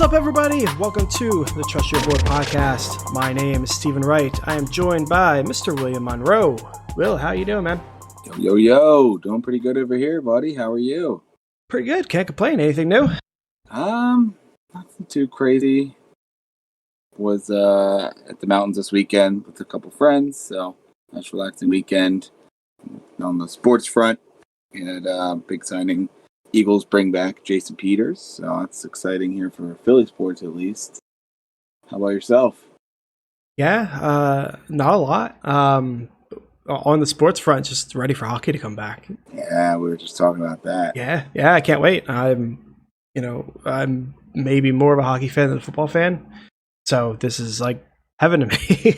What's up, everybody? Welcome to the Trust Your Boy podcast. My name is Stephen Wright. I am joined by Mr. William Monroe. Will, how you doing, man? Yo, doing pretty good over here, buddy. How are you? Pretty good. Can't complain. Anything new? Nothing too crazy. Was at the mountains this weekend with a couple friends, so nice relaxing weekend. On the sports front, we had big signing. Eagles bring back Jason Peters, so that's exciting here for Philly sports at least. How about yourself? Yeah, not a lot. On the sports front, just ready for hockey to come back. Yeah, we were just talking about that. Yeah, I can't wait. I'm maybe more of a hockey fan than a football fan, so this is like heaven to me.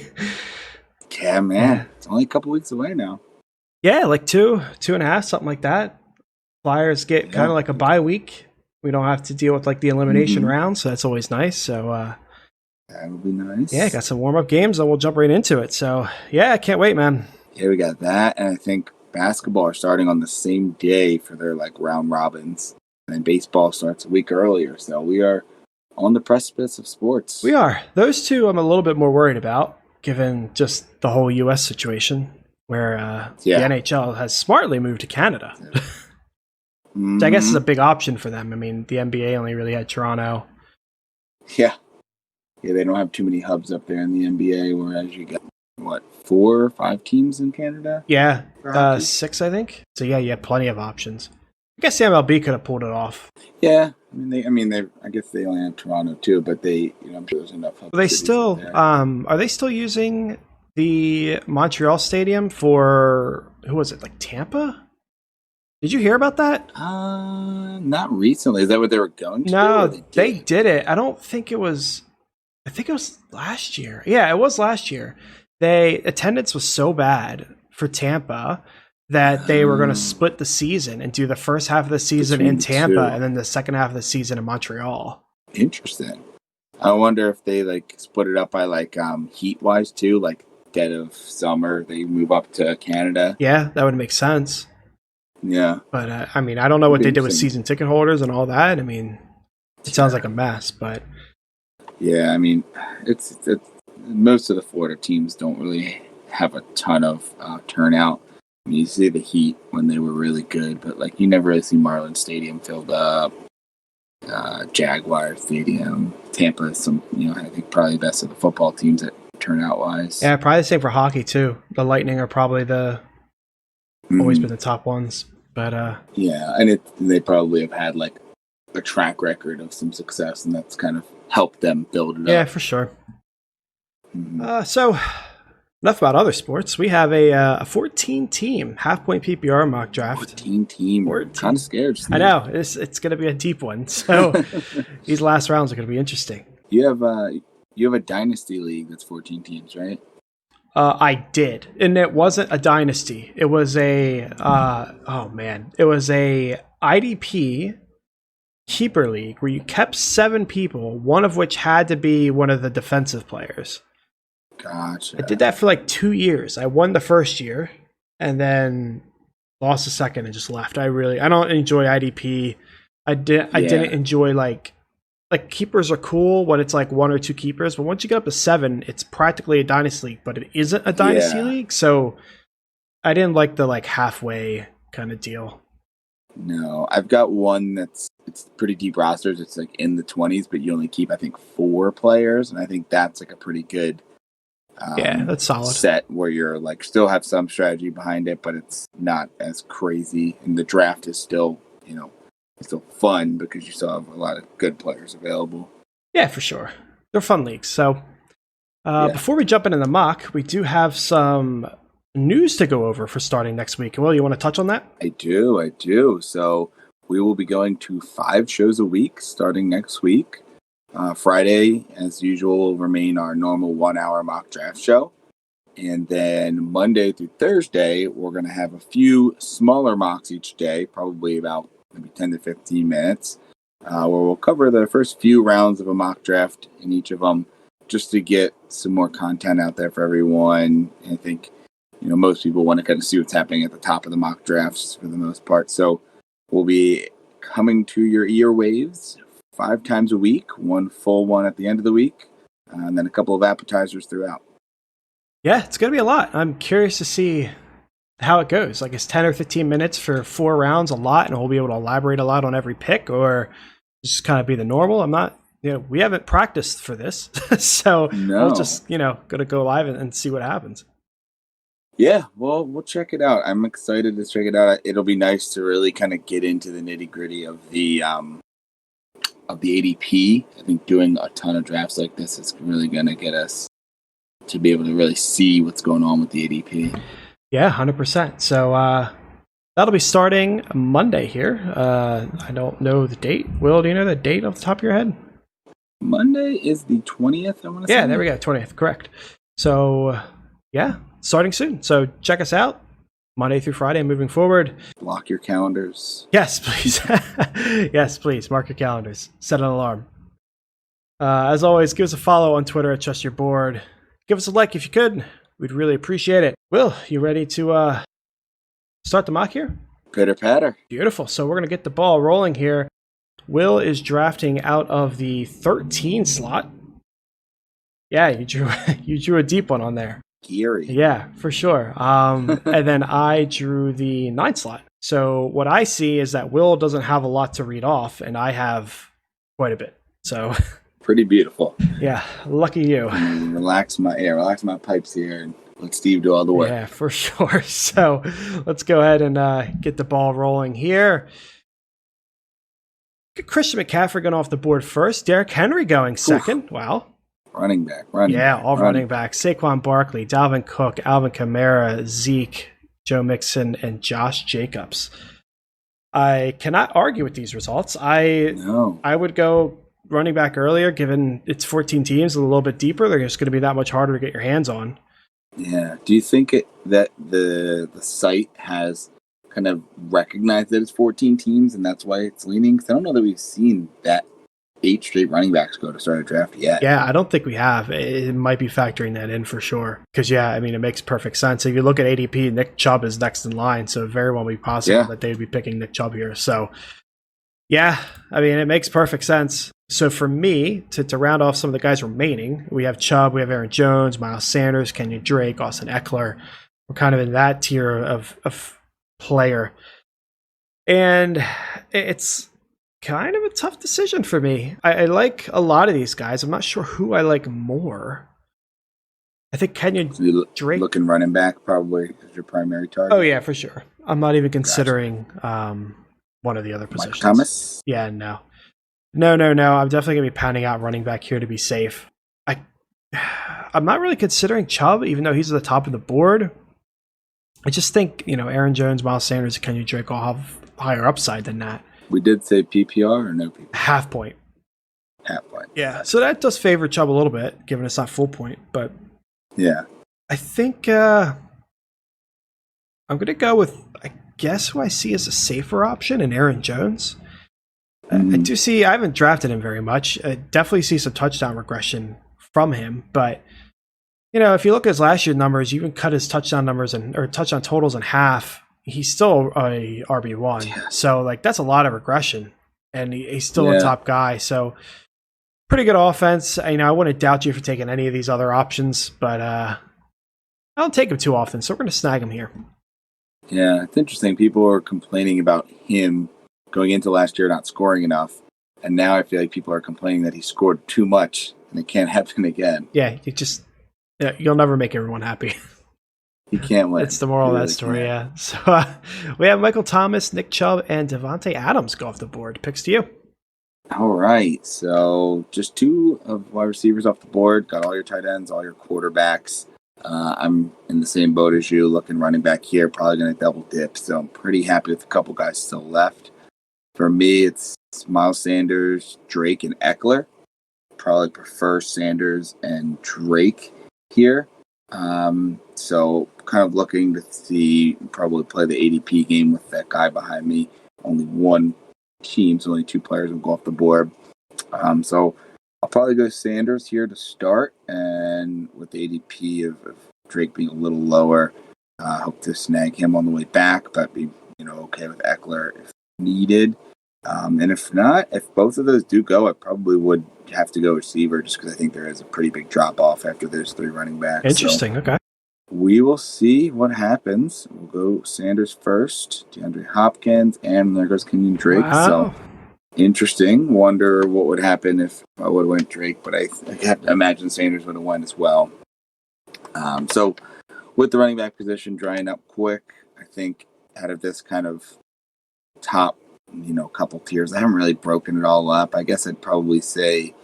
Yeah, man. It's only a couple weeks away now. Yeah, like two and a half, something like that. Flyers get kind of like a bye week. We don't have to deal with like the elimination round, so that's always nice. So that would be nice. Yeah, got some warm-up games, and we'll jump right into it. So yeah, I can't wait, man. Yeah, we got that, and I think basketball are starting on the same day for their like round robins, and then baseball starts a week earlier. So we are on the precipice of sports. We are. Those two I'm a little bit more worried about, given just the whole U.S. situation, where the NHL has smartly moved to Canada. Which I guess is a big option for them. I mean, the NBA only really had Toronto. Yeah, they don't have too many hubs up there in the NBA, whereas you get, 4 or 5 teams in Canada? Yeah, 6, I think. So yeah, you have plenty of options. I guess the MLB could have pulled it off. Yeah, I guess they only have Toronto too, but I'm sure there's enough hubs. Are they still using the Montreal Stadium for, who was it, like Tampa? Did you hear about that? Not recently. Is that what they were going to do? No, they did it. I think it was last year. Yeah, it was last year. Attendance was so bad for Tampa that they were going to split the season and do the first half of the season in Tampa and then the second half of the season in Montreal. Interesting. I wonder if they like split it up by like heat wise too, like dead of summer they move up to Canada. Yeah, that would make sense. Yeah. But, I don't know what they did with season ticket holders and all that. I mean, it sounds like a mess, but... Yeah, it's most of the Florida teams don't really have a ton of turnout. You see the Heat when they were really good, but, like, you never really see Marlins Stadium filled up, Jaguar Stadium, Tampa, I think probably the best of the football teams at turnout-wise. Yeah, probably the same for hockey, too. The Lightning are probably always been the top ones. But yeah, and they probably have had like a track record of some success, and that's kind of helped them build it up. Yeah, for sure. So enough about other sports. We have a 14-team half-point PPR mock draft. 14-team. We're kind of scared. I know it's going to be a deep one. So these last rounds are going to be interesting. You have a dynasty league that's 14 teams, right? I did, and it wasn't a dynasty. It was a IDP keeper league where you kept 7 people, one of which had to be one of the defensive players. Gotcha. I did that for like 2 years. I won the first year, and then lost the second and just left. I don't enjoy IDP. I didn't enjoy like keepers are cool when it's like 1 or 2 keepers, but once you get up to 7, it's practically a dynasty league, but it isn't a dynasty league. So I didn't like the like halfway kind of deal. No, I've got one it's pretty deep rosters. It's like in the 20s, but you only keep, I think, 4 players. And I think that's like a pretty good that's solid set where you're like still have some strategy behind it, but it's not as crazy. And the draft is still, still fun because you still have a lot of good players available. Yeah, for sure. They're fun leagues. So before we jump into the mock, we do have some news to go over for starting next week. Will, you want to touch on that? I do. So we will be going to 5 shows a week starting next week. Friday, as usual, will remain our normal 1-hour mock draft show. And then Monday through Thursday, we're going to have a few smaller mocks each day, probably about maybe 10 to 15 minutes, where we'll cover the first few rounds of a mock draft in each of them, just to get some more content out there for everyone. And I think, most people want to kind of see what's happening at the top of the mock drafts for the most part. So we'll be coming to your earwaves 5 times a week, one full one at the end of the week, and then a couple of appetizers throughout. Yeah, it's going to be a lot. I'm curious to see how it goes. Like, is 10 or 15 minutes for 4 rounds a lot, and we'll be able to elaborate a lot on every pick, or just kind of be the normal? I'm not, we haven't practiced for this, so we'll just, going to go live and see what happens. Yeah, well, we'll check it out. I'm excited to check it out. It'll be nice to really kind of get into the nitty gritty of the ADP. I think doing a ton of drafts like this is really going to get us to be able to really see what's going on with the ADP. Yeah, 100%. So that'll be starting Monday here. I don't know the date. Will, do you know the date off the top of your head? Monday is the 20th, I want to say. Yeah, there we go, 20th, correct. So, yeah, starting soon. So check us out Monday through Friday moving forward. Block your calendars. Yes, please. Yes, please. Mark your calendars. Set an alarm. As always, give us a follow on Twitter at Trust Your Board. Give us a like if you could. We'd really appreciate it. Will, you ready to start the mock here? Pitter patter. Beautiful. So we're going to get the ball rolling here. Will is drafting out of the 13 slot. Yeah, you drew a deep one on there. Geary. Yeah, for sure. And then I drew the 9 slot. So what I see is that Will doesn't have a lot to read off, and I have quite a bit. So pretty beautiful. Yeah, lucky you. Relax my pipes here and let Steve do all the work. Yeah, for sure. So let's go ahead and get the ball rolling here. Christian McCaffrey going off the board first. Derrick Henry going second. Oof. Wow. Running back. Running back. Saquon Barkley, Dalvin Cook, Alvin Kamara, Zeke, Joe Mixon, and Josh Jacobs. I cannot argue with these results. I would go running back earlier, given it's 14 teams, a little bit deeper. They're just going to be that much harder to get your hands on. Yeah. Do you think that the site has kind of recognized that it's 14 teams and that's why it's leaning? Because I don't know that we've seen that 8 straight running backs go to start a draft yet. Yeah, I don't think we have. It might be factoring that in for sure. Because, it makes perfect sense. If you look at ADP, Nick Chubb is next in line, so it very well be possible that they'd be picking Nick Chubb here. So, it makes perfect sense. So for me, to round off some of the guys remaining, we have Chubb, we have Aaron Jones, Miles Sanders, Kenyon Drake, Austin Eckler. We're kind of in that tier of player. And it's kind of a tough decision for me. I like a lot of these guys. I'm not sure who I like more. I think Kenyon Drake. Looking running back probably is your primary target. Oh, yeah, for sure. I'm not even considering one of the other positions. Mike Thomas? Yeah, no. No. I'm definitely going to be pounding out running back here to be safe. I'm not really considering Chubb, even though he's at the top of the board. I just think, Aaron Jones, Miles Sanders, and Kenyon Drake all have higher upside than that. We did say PPR or no PPR? Half point. Yeah. So that does favor Chubb a little bit, given it's not full point. But yeah, I think I'm going to go with, I guess, who I see as a safer option in Aaron Jones. Mm-hmm. I haven't drafted him very much. I definitely see some touchdown regression from him. But, if you look at his last year numbers, you even cut his touchdown numbers or touchdown totals in half. He's still a RB1. Yeah. So, that's a lot of regression. And he's still a top guy. So, pretty good offense. I wouldn't doubt you for taking any of these other options. But I don't take him too often. So, we're going to snag him here. Yeah, it's interesting. People are complaining about him going into last year not scoring enough. And now I feel like people are complaining that he scored too much. And it can't happen again. Yeah, you'll never make everyone happy. He can't win. It's the moral of that story, yeah. So we have Michael Thomas, Nick Chubb, and Devontae Adams go off the board. Picks to you. All right. So just 2 of wide receivers off the board. Got all your tight ends, all your quarterbacks. I'm in the same boat as you, looking running back here. Probably going to double dip. So I'm pretty happy with a couple guys still left. For me, it's Miles Sanders, Drake, and Eckler. Probably prefer Sanders and Drake here. So kind of looking to see, probably play the ADP game with that guy behind me. Only one team, so only 2 players will go off the board. So I'll probably go Sanders here to start, and with the ADP of Drake being a little lower, hope to snag him on the way back, but be okay with Eckler if needed. And if not, if both of those do go, I probably would have to go receiver just because I think there is a pretty big drop off after there's 3 running backs. Interesting. So okay. we will see what happens. We'll go Sanders first, DeAndre Hopkins, and there goes Kenyon Drake. Wow. So interesting. Wonder what would happen if I would have went Drake, but I have to imagine Sanders would have went as well. So with the running back position drying up quick, I think out of this kind of top, couple tiers, I haven't really broken it all up. I guess I'd probably say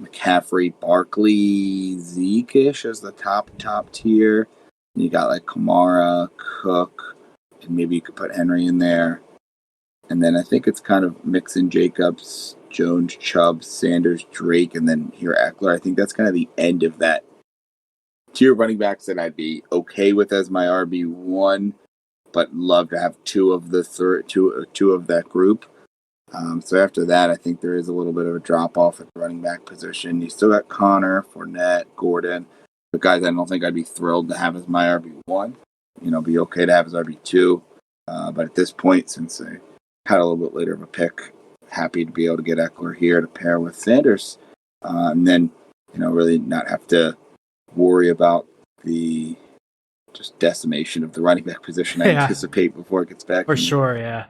McCaffrey, Barkley, Zeke-ish as the top tier. You got like Kamara, Cook, and maybe you could put Henry in there. And then I think it's kind of Mixon, Jacobs, Jones, Chubb, Sanders, Drake, and then here Eckler. I think that's kind of the end of that tier of running backs that I'd be okay with as my RB1, but love to have two of that group. So after that, I think there is a little bit of a drop off at the running back position. You still got Connor, Fournette, Gordon, the guys I don't think I'd be thrilled to have as my RB1. Be okay to have as RB2. But at this point, since I had a little bit later of a pick, happy to be able to get Eckler here to pair with Sanders, and then really not have to worry about the just decimation of the running back position I anticipate before it gets back. For sure, yeah.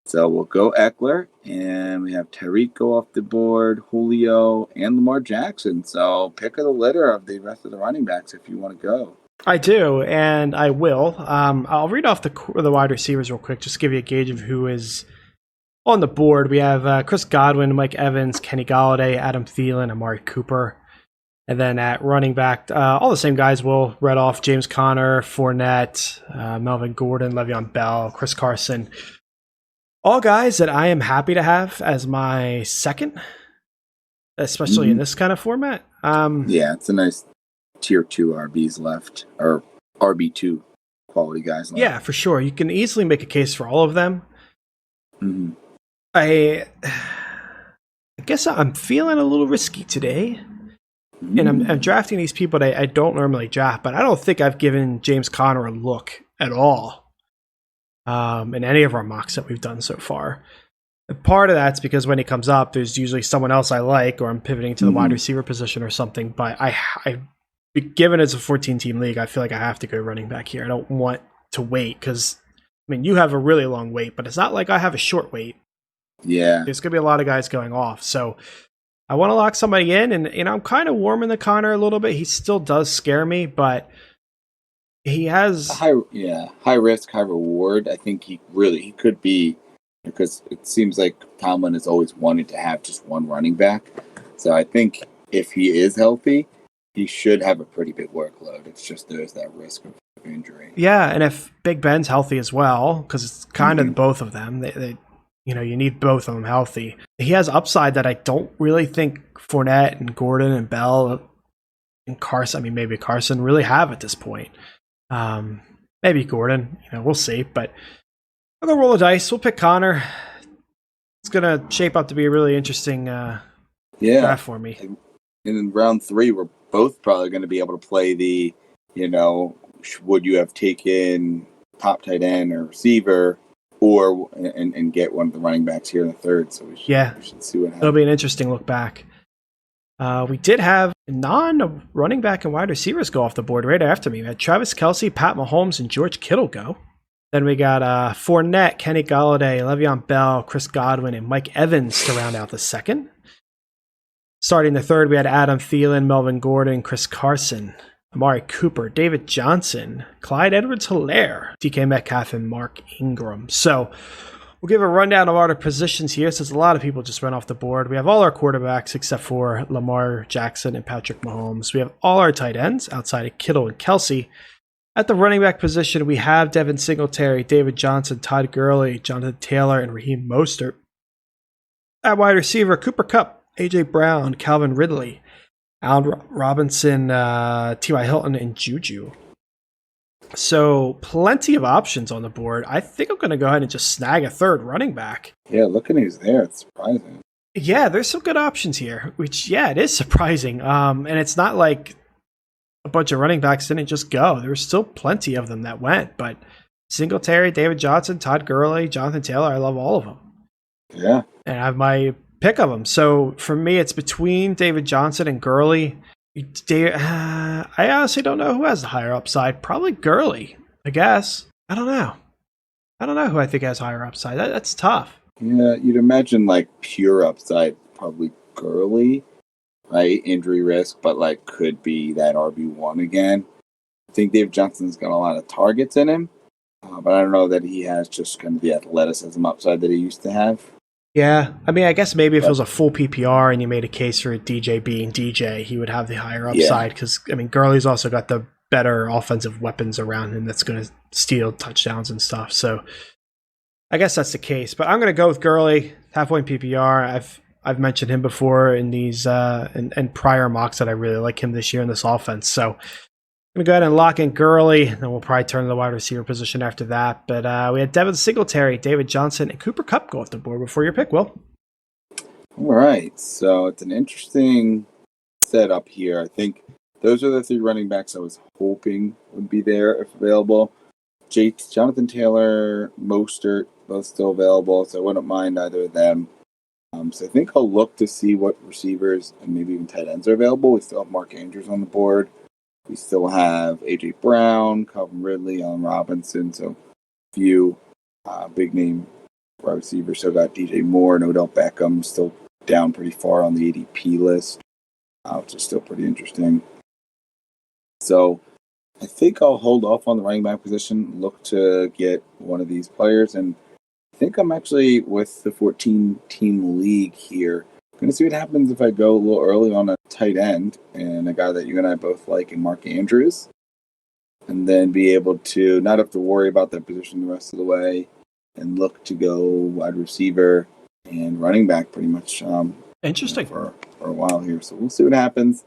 So we'll go Eckler, and we have Tyreek go off the board, Julio, and Lamar Jackson. So pick of the litter of the rest of the running backs if you want to go. I do, and I will. I'll read off the wide receivers real quick, just to give you a gauge of who is on the board. We have Chris Godwin, Mike Evans, Kenny Golladay, Adam Thielen, Amari Cooper. And then at running back, all the same guys will read off: James Conner, Fournette, Melvin Gordon, Le'Veon Bell, Chris Carson. All guys that I am happy to have as my second, especially in this kind of format. Yeah, it's a nice tier 2 RBs left, or RB2 quality guys left. Yeah, for sure. You can easily make a case for all of them. Mm-hmm. I guess I'm feeling a little risky today. And I'm drafting these people that I don't normally draft, but I don't think I've given James Conner a look at all in any of our mocks that we've done so far. And part of that's because when he comes up, there's usually someone else I like, or I'm pivoting to the wide receiver position or something. But given it's a 14-team league, I feel like I have to go running back here. I don't want to wait because, you have a really long wait, but it's not like I have a short wait. Yeah. There's going to be a lot of guys going off. So I want to lock somebody in, and I'm kind of warming the Connor a little bit. He still does scare me, but he has high risk, high reward. I think he could be, because it seems like Tomlin has always wanted to have just one running back. So I think if he is healthy, he should have a pretty big workload. It's just there's that risk of injury. Yeah, and if Big Ben's healthy as well, because it's kind of both of them. They you need both of them healthy. He has upside that I don't really think Fournette and Gordon and Bell and Carson, maybe Carson, really have at this point. Maybe Gordon, we'll see. But I'm going to roll the dice. We'll pick Connor. It's going to shape up to be a really interesting draft for me. In round 3, we're both probably going to be able to play the, would you have taken top tight end or receiver, or and get one of the running backs here in the third. So we should see what happens. It'll be an interesting look back. We did have non-running back and wide receivers go off the board right after me. We had Travis Kelce, Pat Mahomes, and George Kittle go. Then we got Fournette, Kenny Golladay, Le'Veon Bell, Chris Godwin, and Mike Evans to round out the second. Starting the third, we had Adam Thielen, Melvin Gordon, Chris Carson, Amari Cooper, David Johnson, Clyde Edwards-Helaire, DK Metcalf, and Mark Ingram. So we'll give a rundown of our positions here, since a lot of people just went off the board. We have all our quarterbacks except for Lamar Jackson and Patrick Mahomes. We have all our tight ends outside of Kittle and Kelce. At the running back position, we have Devin Singletary, David Johnson, Todd Gurley, Jonathan Taylor, and Raheem Mostert. At wide receiver, Cooper Kupp, A.J. Brown, Calvin Ridley, Allen Robinson, T.Y. Hilton, and Juju. So plenty of options on the board. I think I'm going to go ahead and just snag a third running back. Yeah, looking who's there, it's surprising. Yeah, there's some good options here, which, it is surprising. And it's not like a bunch of running backs didn't just go. There were still plenty of them that went. But Singletary, David Johnson, Todd Gurley, Jonathan Taylor, I love all of them. Yeah. And I have my pick of them. So for me, it's between David Johnson and Gurley. I honestly don't know who has the higher upside. Probably Gurley, I guess. I don't know. I don't know who I think has higher upside. That's tough. Yeah, you'd imagine like pure upside, probably Gurley, right? Injury risk, but like could be that RB1 again. I think Dave Johnson's got a lot of targets in him, but I don't know that he has just kind of the athleticism upside that he used to have. Yeah, I mean, I guess maybe if it was a full PPR and you made a case for DJ being DJ, he would have the higher upside because, I mean, Gurley's also got the better offensive weapons around him that's going to steal touchdowns and stuff. So I guess that's the case. But I'm going to go with Gurley, half-point PPR. I've mentioned him before in these and prior mocks that I really like him this year in this offense. So I'm going to go ahead and lock in Gurley, and then we'll probably turn to the wide receiver position after that. But we had Devin Singletary, David Johnson, and Cooper Kupp go off the board before your pick, Will. All right. So it's an interesting setup here. I think those are the three running backs I was hoping would be there if available. Jonathan Taylor, Mostert, both still available, so I wouldn't mind either of them. So I think I'll look to see what receivers and maybe even tight ends are available. We still have Mark Andrews on the board. We still have A.J. Brown, Calvin Ridley, Allen Robinson, so a few big name wide receivers. Still got DJ Moore and Odell Beckham still down pretty far on the ADP list, which is still pretty interesting. So I think I'll hold off on the running back position, look to get one of these players, and I think I'm actually with the 14-team league here. Going to see what happens if I go a little early on a tight end and a guy that you and I both like in Mark Andrews, and then be able to not have to worry about that position the rest of the way and look to go wide receiver and running back pretty much Interesting. For a while here. So we'll see what happens.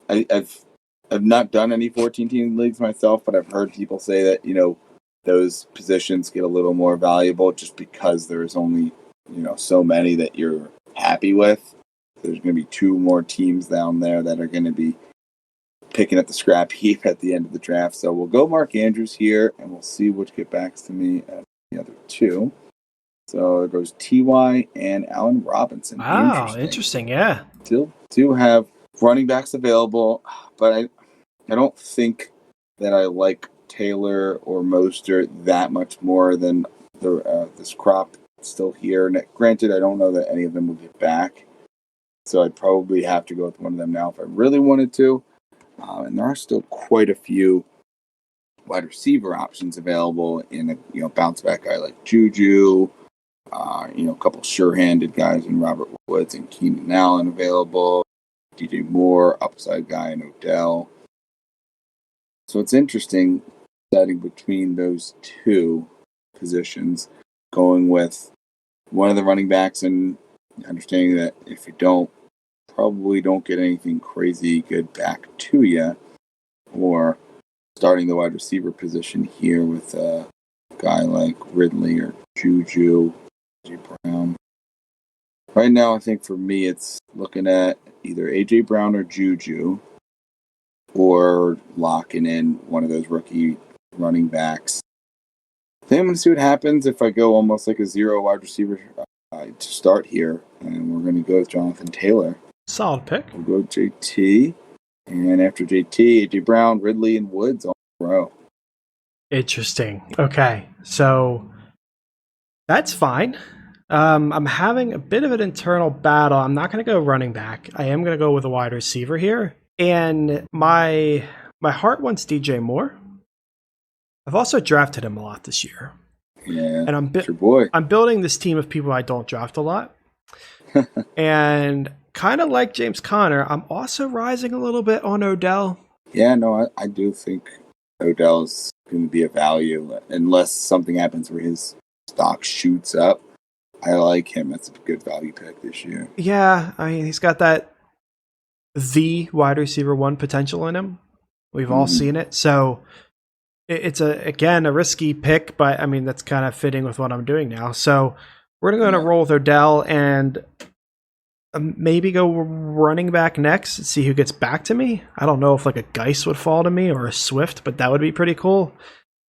I've not done any 14-team leagues myself, but I've heard people say that, those positions get a little more valuable just because there's only, so many that you're happy with. There's going to be two more teams down there that are going to be picking up the scrap heap at the end of the draft. So we'll go Mark Andrews here, and we'll see which get backs to me at the other two. So there goes T.Y. and Allen Robinson. Wow, interesting, yeah. Still do have running backs available, but I don't think that I like Taylor or Mostert that much more than this crop still here. And granted, I don't know that any of them will get back, so I'd probably have to go with one of them now if I really wanted to. And there are still quite a few wide receiver options available in a bounce back guy like Juju. A couple sure-handed guys in Robert Woods and Keenan Allen available. DJ Moore, upside guy in Odell. So it's interesting deciding between those two positions, going with one of the running backs and understanding that if you probably don't get anything crazy good back to you, or starting the wide receiver position here with a guy like Ridley or Juju, A.J. Brown. Right now, I think for me, it's looking at either A.J. Brown or Juju, or locking in one of those rookie running backs. I think I'm going to see what happens if I go almost like a zero wide receiver to start here, and we're going to go with Jonathan Taylor. Solid pick. We'll go JT, and after JT, A.J. Brown, Ridley, and Woods on the row. Interesting. Okay, so that's fine. I'm having a bit of an internal battle. I'm not going to go running back. I am going to go with a wide receiver here. And my heart wants DJ Moore. I've also drafted him a lot this year. Yeah, and your boy. I'm building this team of people I don't draft a lot. And kind of like James Conner, I'm also rising a little bit on Odell. Yeah, no, I do think Odell's going to be a value unless something happens where his stock shoots up. I like him. That's a good value pick this year. Yeah, I mean, he's got the wide receiver one potential in him. We've all seen it. So it's a risky pick, but I mean, that's kind of fitting with what I'm doing now. So we're going to roll with Odell and maybe go running back next and see who gets back to me. I don't know if like a Geis would fall to me or a Swift, but that would be pretty cool.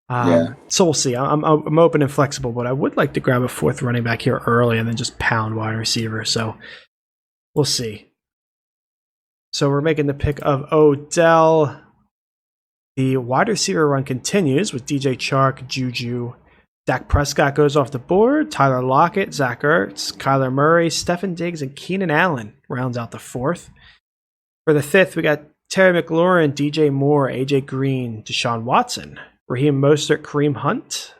So we'll see. I'm open and flexible, but I would like to grab a fourth running back here early and then just pound wide receiver. So we'll see. So we're making the pick of Odell. The wide receiver run continues with DJ Chark, Juju. Dak Prescott goes off the board. Tyler Lockett, Zach Ertz, Kyler Murray, Stefan Diggs, and Keenan Allen rounds out the fourth. For the fifth, we got Terry McLaurin, DJ Moore, AJ Green, Deshaun Watson, Raheem Mostert, Kareem Hunt,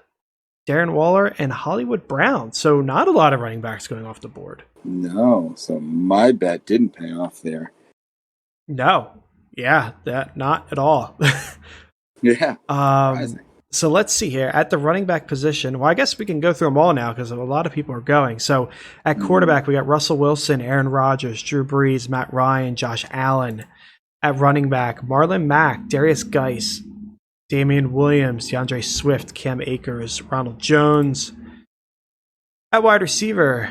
Darren Waller, and Hollywood Brown. So not a lot of running backs going off the board. No, so my bet didn't pay off there. No. Yeah, that not at all. Yeah. So let's see here. At the running back position, well, I guess we can go through them all now because a lot of people are going. So at quarterback, we got Russell Wilson, Aaron Rodgers, Drew Brees, Matt Ryan, Josh Allen. At running back, Marlon Mack, Darius Geis, Damian Williams, DeAndre Swift, Cam Akers, Ronald Jones. At wide receiver,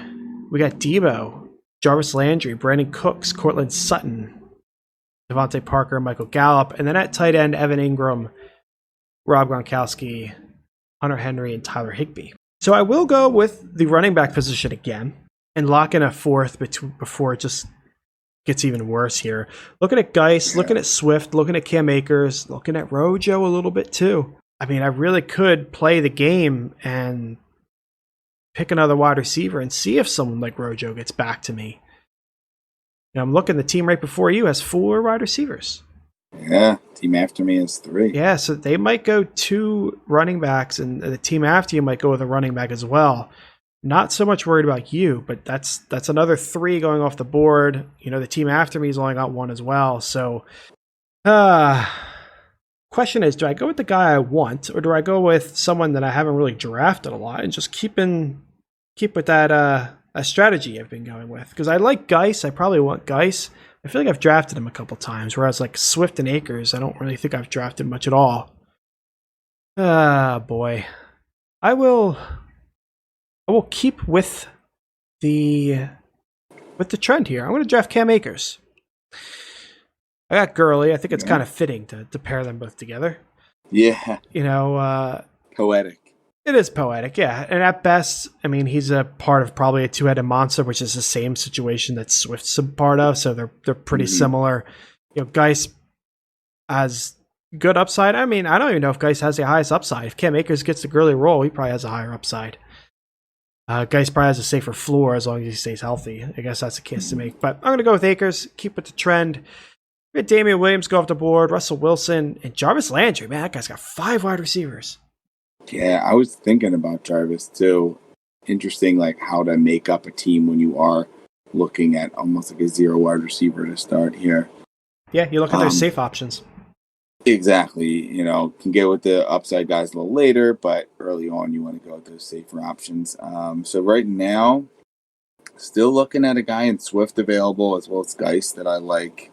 we got Debo, Jarvis Landry, Brandon Cooks, Cortland Sutton, Devontae Parker, Michael Gallup. And then at tight end, Evan Ingram, Rob Gronkowski, Hunter Henry, and Tyler Higbee. So I will go with the running back position again and lock in a fourth before it just gets even worse here. Looking at Geis, looking at Swift, looking at Cam Akers, looking at Rojo a little bit too. I mean, I really could play the game and pick another wide receiver and see if someone like Rojo gets back to me. You know, I'm looking, the team right before you has 4 wide receivers. Yeah, team after me is 3. Yeah, so they might go 2 running backs, and the team after you might go with a running back as well. Not so much worried about you, but that's another 3 going off the board. You know, the team after me has only got 1 as well. So, question is, do I go with the guy I want, or do I go with someone that I haven't really drafted a lot and just keep with that a strategy I've been going with? Because I like Geis. I probably want Geis. I feel like I've drafted him a couple times, whereas like Swift and Akers, I don't really think I've drafted much at all. Boy. I will keep with the trend here. I'm going to draft Cam Akers. I got Gurley. I think it's kind of fitting to pair them both together. Yeah. You know, poetic. It is poetic, yeah. And at best, I mean, he's a part of probably a 2-headed monster, which is the same situation that Swift's a part of. So they're pretty similar. You know, Geis has good upside. I mean, I don't even know if Geis has the highest upside. If Cam Akers gets the Gurley role, he probably has a higher upside. Geis probably has a safer floor as long as he stays healthy. I guess that's a case to make. But I'm going to go with Akers, keep with the trend. We had Damian Williams go off the board, Russell Wilson, and Jarvis Landry. Man, that guy's got 5 wide receivers. Yeah, I was thinking about Jarvis too. Interesting, like how to make up a team when you are looking at almost like a 0 wide receiver to start here. Yeah, you look at those safe options. Exactly. You know, can get with the upside guys a little later, but early on you want to go with those safer options. So right now, still looking at a guy in Swift available as well as Geis that I like.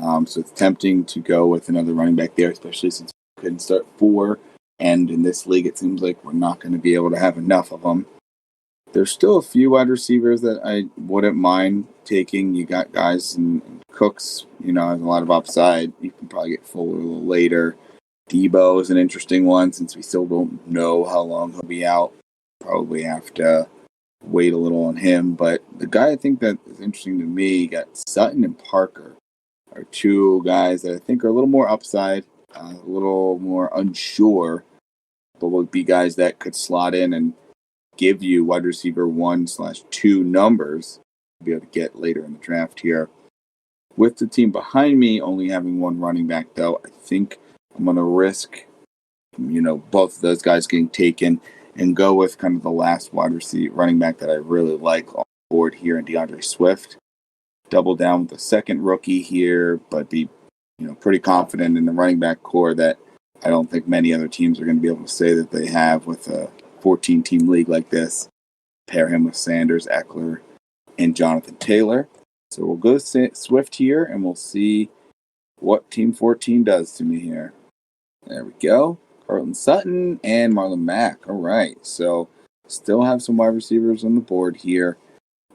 So it's tempting to go with another running back there, especially since we couldn't start 4. And in this league, it seems like we're not going to be able to have enough of them. There's still a few wide receivers that I wouldn't mind taking. You got guys in Cooks, you know, has a lot of upside. You can probably get Fuller a little later. Debo is an interesting one since we still don't know how long he'll be out. Probably have to wait a little on him. But the guy I think that is interesting to me, you got Sutton and Parker are 2 guys that I think are a little more upside, a little more unsure, but would be guys that could slot in and give you wide receiver 1/2 numbers to be able to get later in the draft here. With the team behind me only having 1 running back, though, I think I'm going to risk, you know, both of those guys getting taken and go with kind of the last running back that I really like on the board here in DeAndre Swift. Double down with the second rookie here, but be, you know, pretty confident in the running back core that I don't think many other teams are going to be able to say that they have with a 14-team league like this. Pair him with Sanders, Eckler, and Jonathan Taylor. So we'll go Swift here, and we'll see what Team 14 does to me here. There we go. Cortland Sutton and Marlon Mack. All right. So still have some wide receivers on the board here.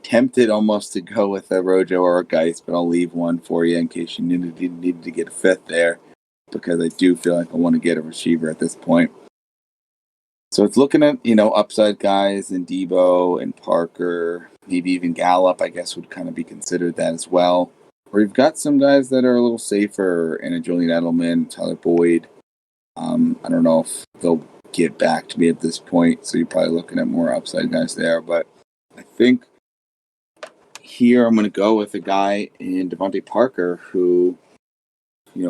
Tempted almost to go with a Rojo or a Geis, but I'll leave one for you in case you needed to get a 5th there, because I do feel like I want to get a receiver at this point. So it's looking at, upside guys and Debo and Parker, maybe even Gallup, I guess, would kind of be considered that as well. Or you've got some guys that are a little safer in a Julian Edelman, Tyler Boyd. I don't know if they'll get back to me at this point, so you're probably looking at more upside guys there. But I think here I'm going to go with a guy in Devontae Parker who,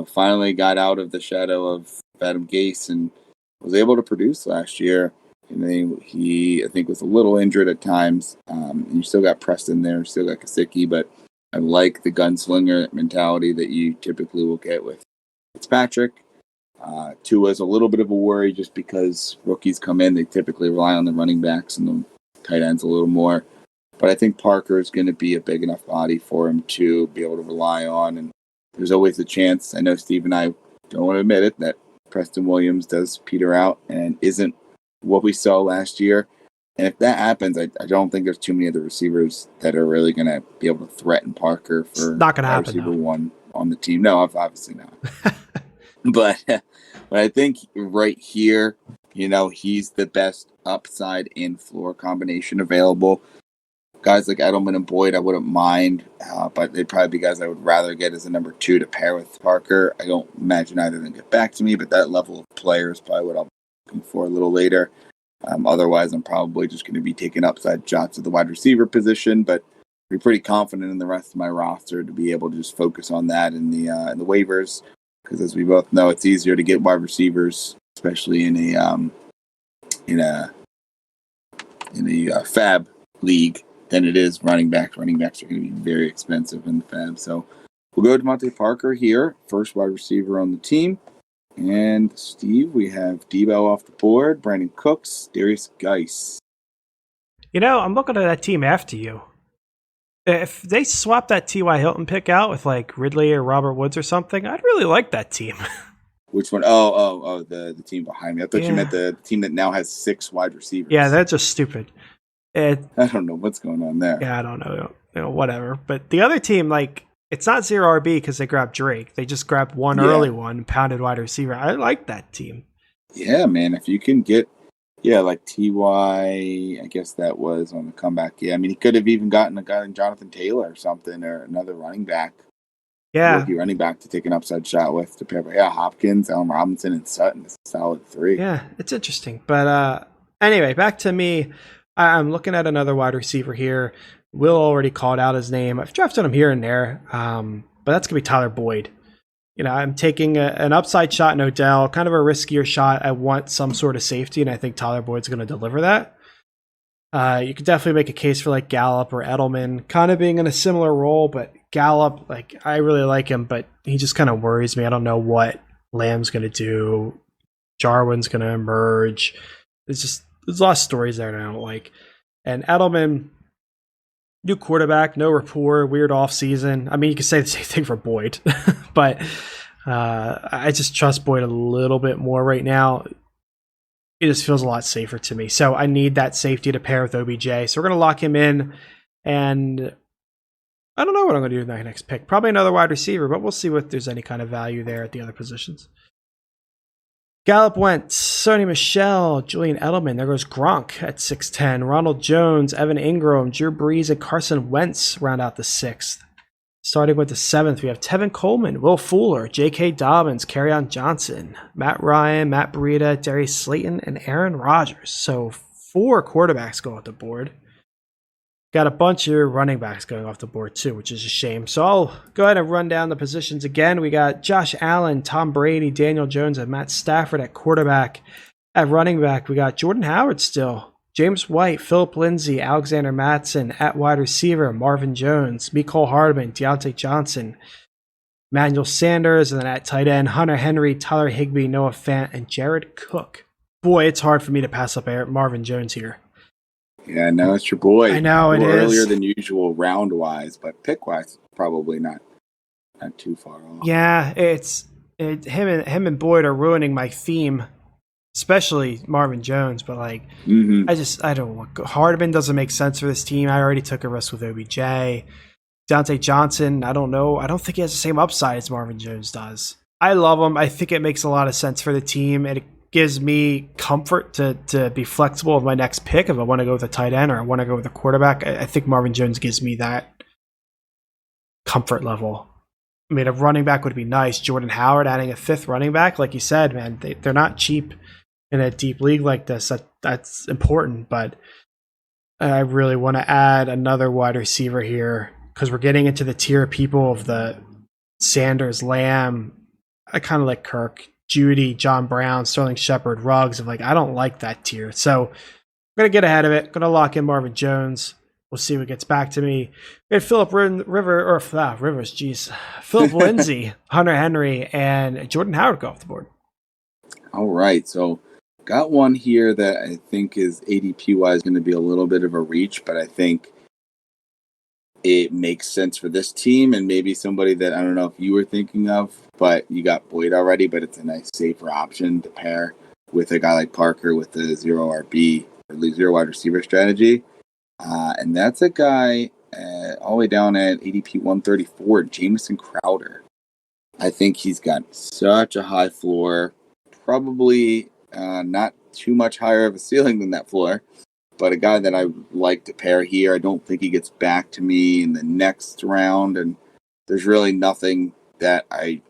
finally got out of the shadow of Adam Gase and was able to produce last year. And he, I think, was a little injured at times. And you still got Preston there, still got Kasicki, but I like the gunslinger mentality that you typically will get with Fitzpatrick. Tua is a little bit of a worry just because rookies come in, they typically rely on the running backs and the tight ends a little more. But I think Parker is going to be a big enough body for him to be able to rely on. And there's always a chance, I know Steve and I don't want to admit it, that Preston Williams does peter out and isn't what we saw last year. And if that happens, I don't think there's too many other receivers that are really going to be able to threaten Parker for not going to happen, receiver one on the team. No, obviously not. But I think right here, he's the best upside and floor combination available. Guys like Edelman and Boyd, I wouldn't mind, but they'd probably be guys I would rather get as a number 2 to pair with Parker. I don't imagine either of them get back to me, but that level of player is probably what I'll be looking for a little later. Otherwise, I'm probably just going to be taking upside shots at the wide receiver position, but be pretty confident in the rest of my roster to be able to just focus on that in the waivers. Because as we both know, it's easier to get wide receivers, especially in a fab league, than it is running backs. Running backs are going to be very expensive in the fab. So we'll go to Devontae Parker here, first wide receiver on the team. And Steve, we have Debo off the board, Brandon Cooks, Darius Geis. I'm looking at that team after you. If they swap that T.Y. Hilton pick out with like Ridley or Robert Woods or something, I'd really like that team. Which one? Oh, the team behind me. I thought you meant the team that now has 6 wide receivers. Yeah, that's just stupid. I don't know what's going on there. Yeah, I don't know. Whatever. But the other team, it's not 0 RB because they grabbed Drake. They just grabbed one early one, pounded wide receiver. I like that team. Yeah, man. If you can get, like T.Y., I guess that was on the comeback. Yeah, I mean, he could have even gotten a guy like Jonathan Taylor or something, or another running back. Yeah. Rookie running back to take an upside shot with to pair. Yeah, Hopkins, Allen Robinson, and Sutton is a solid 3. Yeah, it's interesting. But anyway, back to me. I'm looking at another wide receiver here. Will already called out his name. I've drafted him here and there, but that's going to be Tyler Boyd. I'm taking an upside shot in Odell, kind of a riskier shot. I want some sort of safety, and I think Tyler Boyd's going to deliver that. You could definitely make a case for like Gallup or Edelman, kind of being in a similar role, but Gallup, I really like him, but he just kind of worries me. I don't know what Lamb's going to do. Jarwin's going to emerge. There's a lot of stories there that I don't like. And Edelman, new quarterback, no rapport, weird offseason. I mean, you could say the same thing for Boyd, but I just trust Boyd a little bit more right now. It just feels a lot safer to me. So I need that safety to pair with OBJ. So we're going to lock him in. And I don't know what I'm going to do with my next pick. Probably another wide receiver, but we'll see if there's any kind of value there at the other positions. Gallup went, Sony Michel, Julian Edelman. There goes Gronk at 6'10". Ronald Jones, Evan Ingram, Drew Brees, and Carson Wentz round out the 6th. Starting with the 7th, we have Tevin Coleman, Will Fuller, J.K. Dobbins, Kerryon Johnson, Matt Ryan, Matt Breida, Darius Slayton, and Aaron Rodgers. So 4 quarterbacks go off the board. Got a bunch of running backs going off the board too, which is a shame. So I'll go ahead and run down the positions again. We got Josh Allen, Tom Brady, Daniel Jones, and Matt Stafford at quarterback. At running back, we got Jordan Howard still, James White, Philip Lindsay, Alexander Mattson. At wide receiver, Marvin Jones, Mecole Hardman, Deontay Johnson, Emmanuel Sanders, and then at tight end, Hunter Henry, Tyler Higbee, Noah Fant, and Jared Cook. Boy, it's hard for me to pass up Marvin Jones here. Yeah, no, it's your boy. I know it is. Earlier than usual round-wise, but pick-wise, probably not too far off. Yeah, him and Boyd are ruining my theme, especially Marvin Jones. But I don't want Hardman doesn't make sense for this team. I already took a risk with OBJ. Deontay Johnson, I don't know. I don't think he has the same upside as Marvin Jones does. I love him. I think it makes a lot of sense for the team. gives me comfort to be flexible with my next pick if I want to go with a tight end or I want to go with a quarterback. I think Marvin Jones gives me that comfort level. I mean, a running back would be nice. Jordan Howard adding a fifth running back, like you said, man, they're not cheap in a deep league like this. That's important, but I really want to add another wide receiver here because we're getting into the tier of people of the Sanders, Lamb. I kind of like Kirk, Judy, John Brown, Sterling Shepard, Ruggs. I'm like, I don't like that tier. So I'm going to get ahead of it. Going to lock in Marvin Jones. We'll see what gets back to me. We had Philip Rivers, geez. Philip Lindsay, Hunter Henry, and Jordan Howard go off the board. All right. So got one here that I think is ADP-wise going to be a little bit of a reach, but I think it makes sense for this team and maybe somebody that I don't know if you were thinking of, but you got Boyd already, but it's a nice safer option to pair with a guy like Parker with the zero RB or zero wide receiver strategy. And that's a guy all the way down at ADP 134, Jamison Crowder. I think he's got such a high floor, probably not too much higher of a ceiling than that floor, but a guy that I like to pair here. I don't think he gets back to me in the next round, and there's really nothing that I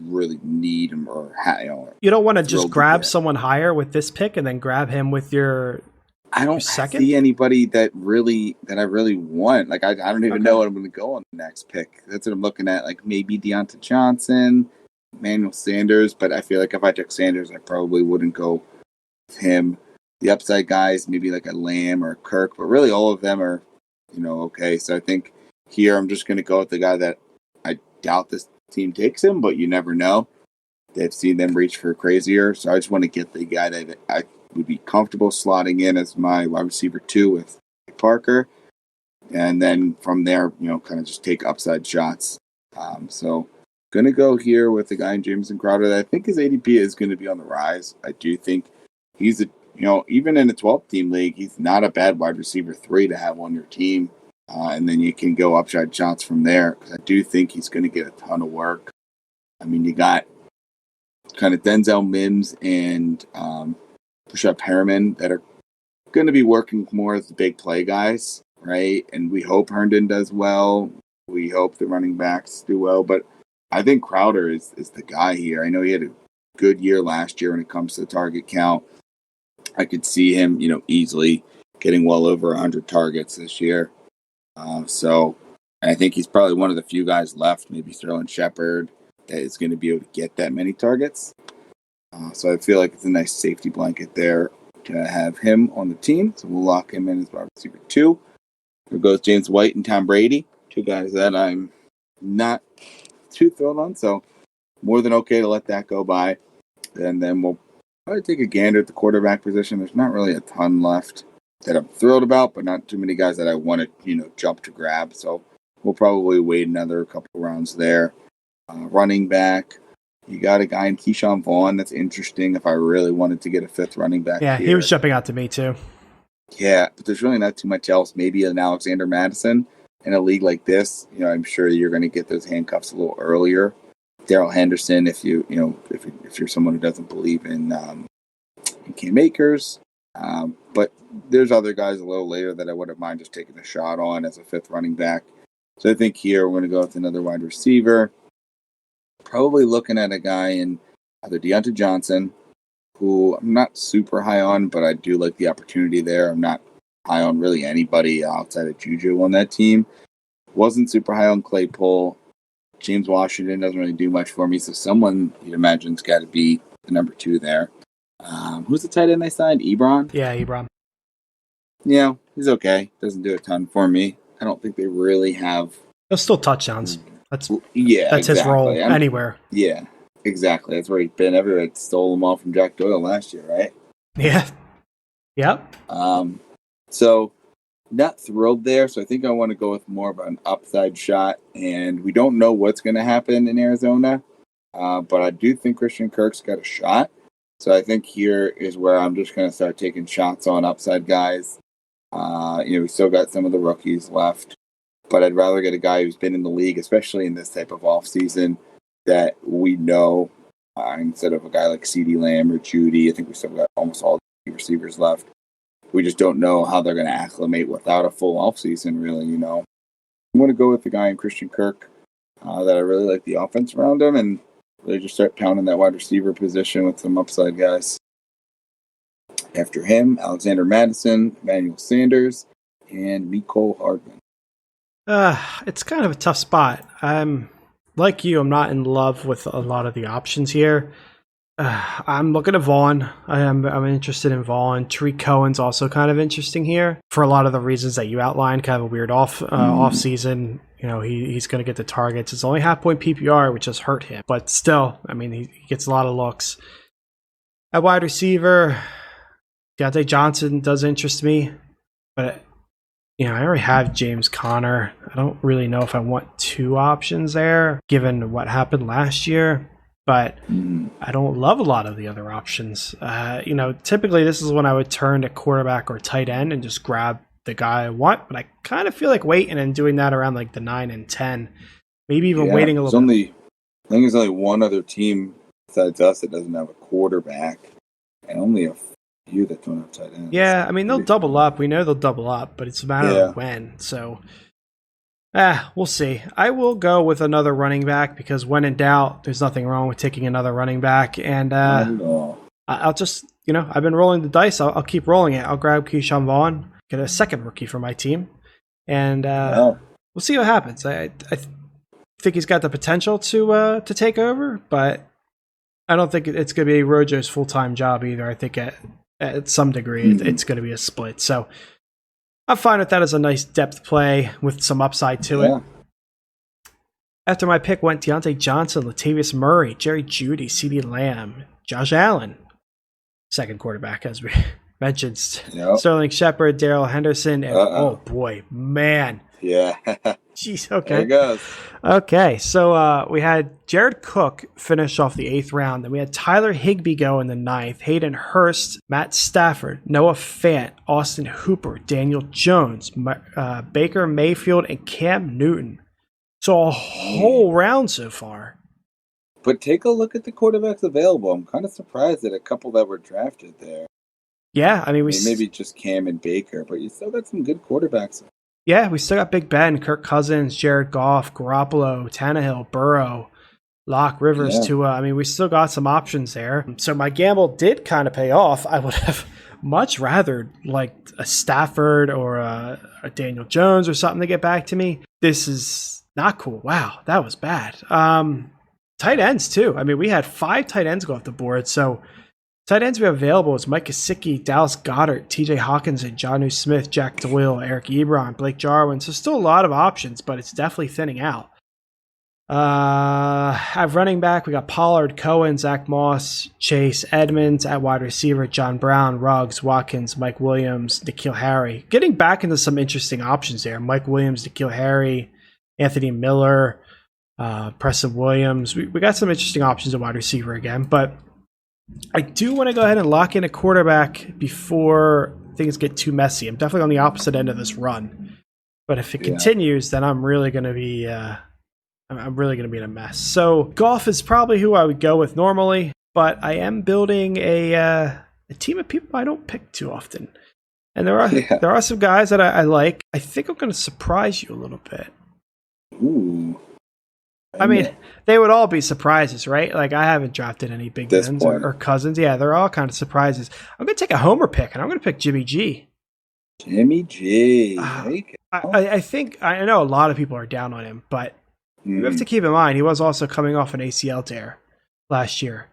really need him or you don't want to just grab someone higher with this pick and then grab him with your I don't see anybody that I really want. Like I don't even know what I'm going to go on the next pick. That's what I'm looking at. Like maybe Deontay Johnson, Emmanuel Sanders, but I feel like if I took Sanders, I probably wouldn't go with him. The upside guys, maybe like a Lamb or a Kirk, but really all of them are, okay. So I think here I'm just going to go with the guy that I doubt this team takes him, but you never know. They've seen them reach for crazier, so I just want to get the guy that I would be comfortable slotting in as my wide receiver 2 with Parker, and then from there, kind of just take upside shots. So going to go here with the guy in Jamison Crowder that I think his ADP is going to be on the rise. I do think he's even in a 12-team league, he's not a bad wide receiver 3 to have on your team. And then you can go upside shots from there because I do think he's going to get a ton of work. I mean, you got kind of Denzel Mims and Rashad Perriman that are going to be working more as the big play guys, right? And we hope Herndon does well. We hope the running backs do well. But I think Crowder is the guy here. I know he had a good year last year when it comes to the target count. I could see him, easily getting well over 100 targets this year. So I think he's probably one of the few guys left, maybe Sterling Shepard, that is going to be able to get that many targets. So I feel like it's a nice safety blanket there to have him on the team. So we'll lock him in as wide receiver 2. There goes James White and Tom Brady, 2 guys that I'm not too thrilled on. So more than okay to let that go by. And then we'll probably take a gander at the quarterback position. There's not really a ton left that I'm thrilled about, but not too many guys that I want to, jump to grab. So we'll probably wait another couple rounds there. Running back. You got a guy in Keyshawn Vaughn that's interesting if I really wanted to get a 5th running back. Yeah, here. He was jumping out to me too. Yeah, but there's really not too much else. Maybe an Alexander Madison in a league like this. I'm sure you're going to get those handcuffs a little earlier. Darrell Henderson, if you're someone who doesn't believe in Cam Akers. But there's other guys a little later that I wouldn't mind just taking a shot on as a 5th running back. So I think here we're going to go with another wide receiver. Probably looking at a guy in either Deontay Johnson, who I'm not super high on, but I do like the opportunity there. I'm not high on really anybody outside of Juju on that team. Wasn't super high on Claypool. James Washington doesn't really do much for me, so someone you'd imagine's got to be the number 2 there. Who's the tight end they signed? Ebron? Yeah, Ebron. Yeah, he's okay. Doesn't do a ton for me. I don't think they really have... They'll still touchdowns. That's exactly. his role anywhere. Yeah, exactly. That's where he's been everywhere. It stole them all from Jack Doyle last year, right? Yeah. Yep. So not thrilled there. So I think I want to go with more of an upside shot. And we don't know what's going to happen in Arizona. But I do think Christian Kirk's got a shot. So I think here is where I'm just going to start taking shots on upside guys. We still got some of the rookies left. But I'd rather get a guy who's been in the league, especially in this type of offseason, that we know instead of a guy like CeeDee Lamb or Judy. I think we still got almost all the receivers left. We just don't know how they're going to acclimate without a full offseason, really, I'm going to go with the guy in Christian Kirk that I really like the offense around him and really just start pounding that wide receiver position with some upside guys. After him, Alexander Madison, Emmanuel Sanders, and Mecole Hardman. It's kind of a tough spot. I'm like you. I'm not in love with a lot of the options here. I'm looking at Vaughn. I'm interested in Vaughn. Tariq Cohen's also kind of interesting here for a lot of the reasons that you outlined. Kind of a weird off season. He's going to get the targets. It's only half-point PPR, which has hurt him, but still, he gets a lot of looks. At wide receiver, Deontay Johnson does interest me, but I already have James Conner. I don't really know if I want two options there, given what happened last year. But I don't love a lot of the other options. Typically this is when I would turn to quarterback or tight end and just grab the guy I want. But I kind of feel like waiting and doing that around like the 9 and 10. Maybe even waiting a little bit. I think there's only one other team besides us that doesn't have a quarterback. And only a few that don't have tight ends. Yeah, they'll double up. We know they'll double up, but it's a matter of when. So we'll see. I will go with another running back because when in doubt, there's nothing wrong with taking another running back. And I'll just, I've been rolling the dice. I'll keep rolling it. I'll grab Keyshawn Vaughn, get a second rookie for my team, and we'll see what happens. I think he's got the potential to take over, but I don't think it's going to be Rojo's full-time job either. I think at some degree it's going to be a split. So I'm fine with that as a nice depth play with some upside to it. After my pick went Deontay Johnson, Latavius Murray, Jerry Jeudy, CeeDee Lamb, Josh Allen, second quarterback as we mentioned, Sterling Shepard, Darrell Henderson, and oh boy, man. Yeah. Jeez, okay. There it goes. Okay, so we had Jared Cook finish off the 8th round. Then we had Tyler Higbee go in the 9th. Hayden Hurst, Matt Stafford, Noah Fant, Austin Hooper, Daniel Jones, Baker Mayfield, and Cam Newton. So a whole round so far. But take a look at the quarterbacks available. I'm kind of surprised at a couple that were drafted there. Yeah, maybe just Cam and Baker, but you still got some good quarterbacks. Yeah, we still got Big Ben, Kirk Cousins, Jared Goff, Garoppolo, Tannehill, Burrow, Locke, Rivers, Tua. We still got some options there. So my gamble did kind of pay off. I would have much rather liked a Stafford or a Daniel Jones or something to get back to me. This is not cool. Wow, that was bad. Tight ends too. We had 5 tight ends go off the board. So tight ends we have available is Mike Gesicki, Dallas Goedert, TJ Hawkinson, Jonnu Smith, Jack Doyle, Eric Ebron, Blake Jarwin. So still a lot of options, but it's definitely thinning out. At running back, we got Pollard, Cohen, Zach Moss, Chase Edmonds. At wide receiver, John Brown, Ruggs, Watkins, Mike Williams, N'Keal Harry. Getting back into some interesting options there. Mike Williams, N'Keal Harry, Anthony Miller, Preston Williams. We got some interesting options at wide receiver again, but I do want to go ahead and lock in a quarterback before things get too messy. I'm definitely on the opposite end of this run, but if it continues, then I'm really going to be in a mess. So Goff is probably who I would go with normally, but I am building a team of people I don't pick too often, and there are some guys that I like. I think I'm going to surprise you a little bit. Ooh. They would all be surprises, right? Like, I haven't drafted any Big Bens or Cousins. Yeah, they're all kind of surprises. I'm going to take a homer pick, and I'm going to pick Jimmy G. Jimmy G. I think, I know a lot of people are down on him, but you have to keep in mind, he was also coming off an ACL tear last year.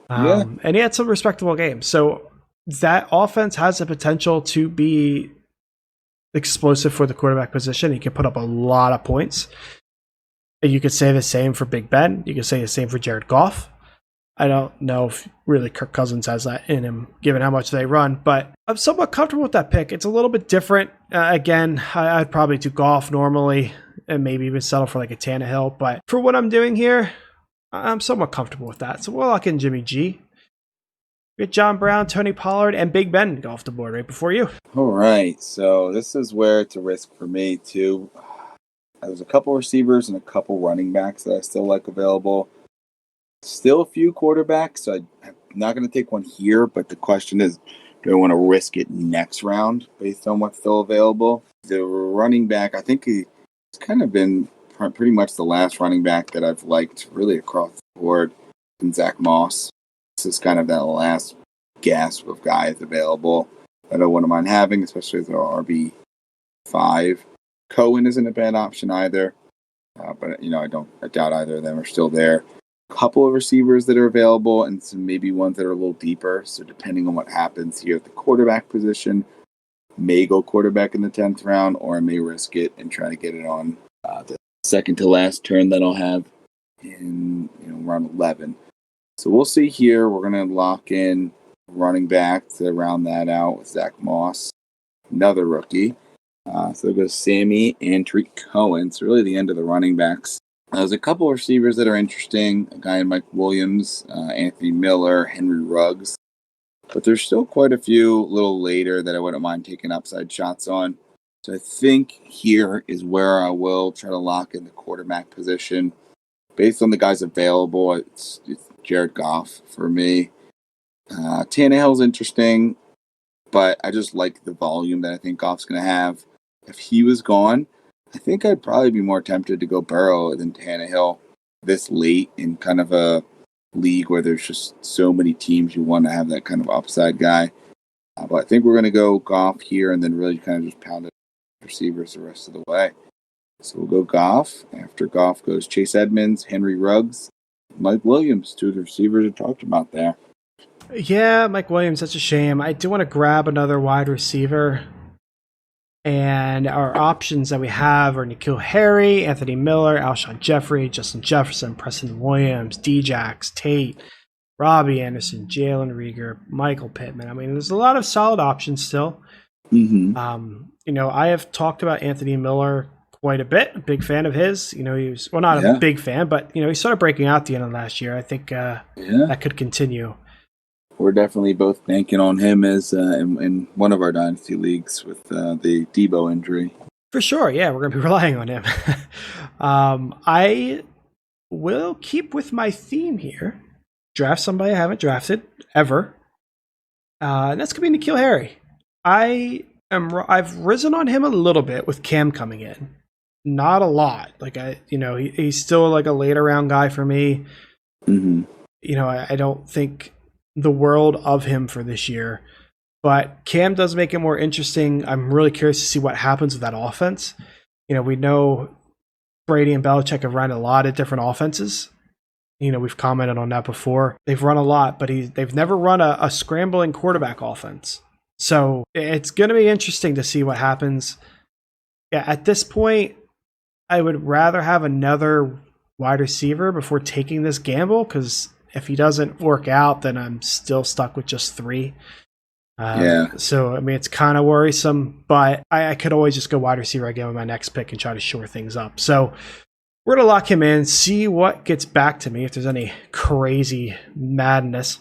And he had some respectable games. So that offense has the potential to be explosive for the quarterback position. He can put up a lot of points. You could say the same for Big Ben. You could say the same for Jared Goff. I don't know if really Kirk Cousins has that in him, given how much they run, but I'm somewhat comfortable with that pick. It's a little bit different. Again, I'd probably do Goff normally and maybe even settle for like a Tannehill, but for what I'm doing here, I'm somewhat comfortable with that. So we'll lock in Jimmy G. We got John Brown, Tony Pollard, and Big Ben go off the board right before you. All right, so this is where it's a risk for me too. There's a couple receivers and a couple running backs that I still like available. Still a few quarterbacks, so I'm not going to take one here, but the question is, do I want to risk it next round based on what's still available? The running back, I think he's kind of been pretty much the last running back that I've liked really across the board, and Zach Moss. This is kind of that last gasp of guys available that I wouldn't mind having, especially as our RB5. Cohen isn't a bad option either, but I doubt either of them are still there. Couple of receivers that are available and some maybe ones that are a little deeper. So depending on what happens here at the quarterback position, may go quarterback in the 10th round, or I may risk it and try to get it on the second to last turn that I'll have in round 11. So we'll see here. We're going to lock in running back to round that out with Zach Moss, another rookie. So it goes Sammy and Tariq Cohen. So really the end of the running backs. There's a couple of receivers that are interesting. A guy in Mike Williams, Anthony Miller, Henry Ruggs. But there's still quite a few a little later that I wouldn't mind taking upside shots on. So I think here is where I will try to lock in the quarterback position. Based on the guys available, it's Jared Goff for me. Tannehill's interesting, but I just like the volume that I think Goff's going to have. If he was gone, I think I'd probably be more tempted to go Burrow than Tannehill this late in kind of a league where there's just so many teams you want to have that kind of upside guy. But I think we're going to go Goff here and then really kind of just pound it receivers the rest of the way. So we'll go Goff. After Goff goes Chase Edmonds, Henry Ruggs, Mike Williams, two of the receivers I talked about there. Yeah, Mike Williams, that's a shame. I do want to grab another wide receiver. And our options that we have are N'Keal Harry, Anthony Miller, Alshon Jeffrey, Justin Jefferson, Preston Williams, Djax, Tate, Robbie Anderson, Jalen Reagor, Michael Pittman. I mean, there's a lot of solid options still. Mm-hmm. I have talked about Anthony Miller quite a bit. A big fan of his. He was a big fan, but he started breaking out at the end of last year. I think that could continue. We're definitely both banking on him as in one of our dynasty leagues with the Debo injury. For sure, yeah, we're going to be relying on him. I will keep with my theme here. Draft somebody I haven't drafted ever, and that's going to be N'Keal Harry. I've risen on him a little bit with Cam coming in, not a lot. Like he's still like a later round guy for me. Mm-hmm. I don't think the world of him for this year, but Cam does make it more interesting. I'm really curious to see what happens with that offense. We know Brady and Belichick have run a lot of different offenses. We've commented on that before. They've run a lot, but they've never run a scrambling quarterback offense. So it's going to be interesting to see what happens. Yeah, at this point, I would rather have another wide receiver before taking this gamble, because if he doesn't work out, then I'm still stuck with just 3. So, it's kind of worrisome, but I could always just go wide receiver again with my next pick and try to shore things up. So we're going to lock him in, see what gets back to me, if there's any crazy madness.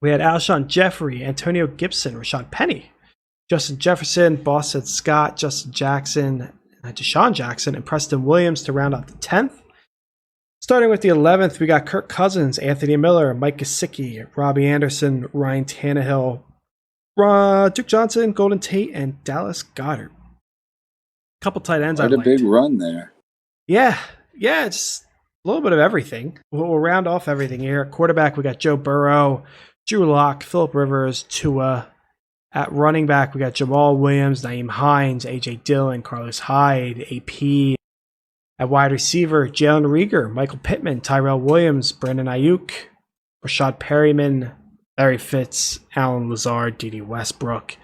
We had Alshon Jeffrey, Antonio Gibson, Rashad Penny, Justin Jefferson, Boston Scott, Justin Jackson, Deshaun Jackson, and Preston Williams to round out the 10th. Starting with the 11th, we got Kirk Cousins, Anthony Miller, Mike Gesicki, Robbie Anderson, Ryan Tannehill, Duke Johnson, Golden Tate, and Dallas Goedert. Couple tight ends I liked. A big run there. Yeah, it's a little bit of everything. We'll round off everything here. At quarterback, we got Joe Burrow, Drew Lock, Phillip Rivers, Tua. At running back, we got Jamal Williams, Nyheim Hines, A.J. Dillon, Carlos Hyde, AP. At wide receiver, Jalen Reagor, Michael Pittman, Tyrell Williams, Brandon Ayuk, Rashad Perryman, Larry Fitz, Alan Lazard, D.D. Westbrook.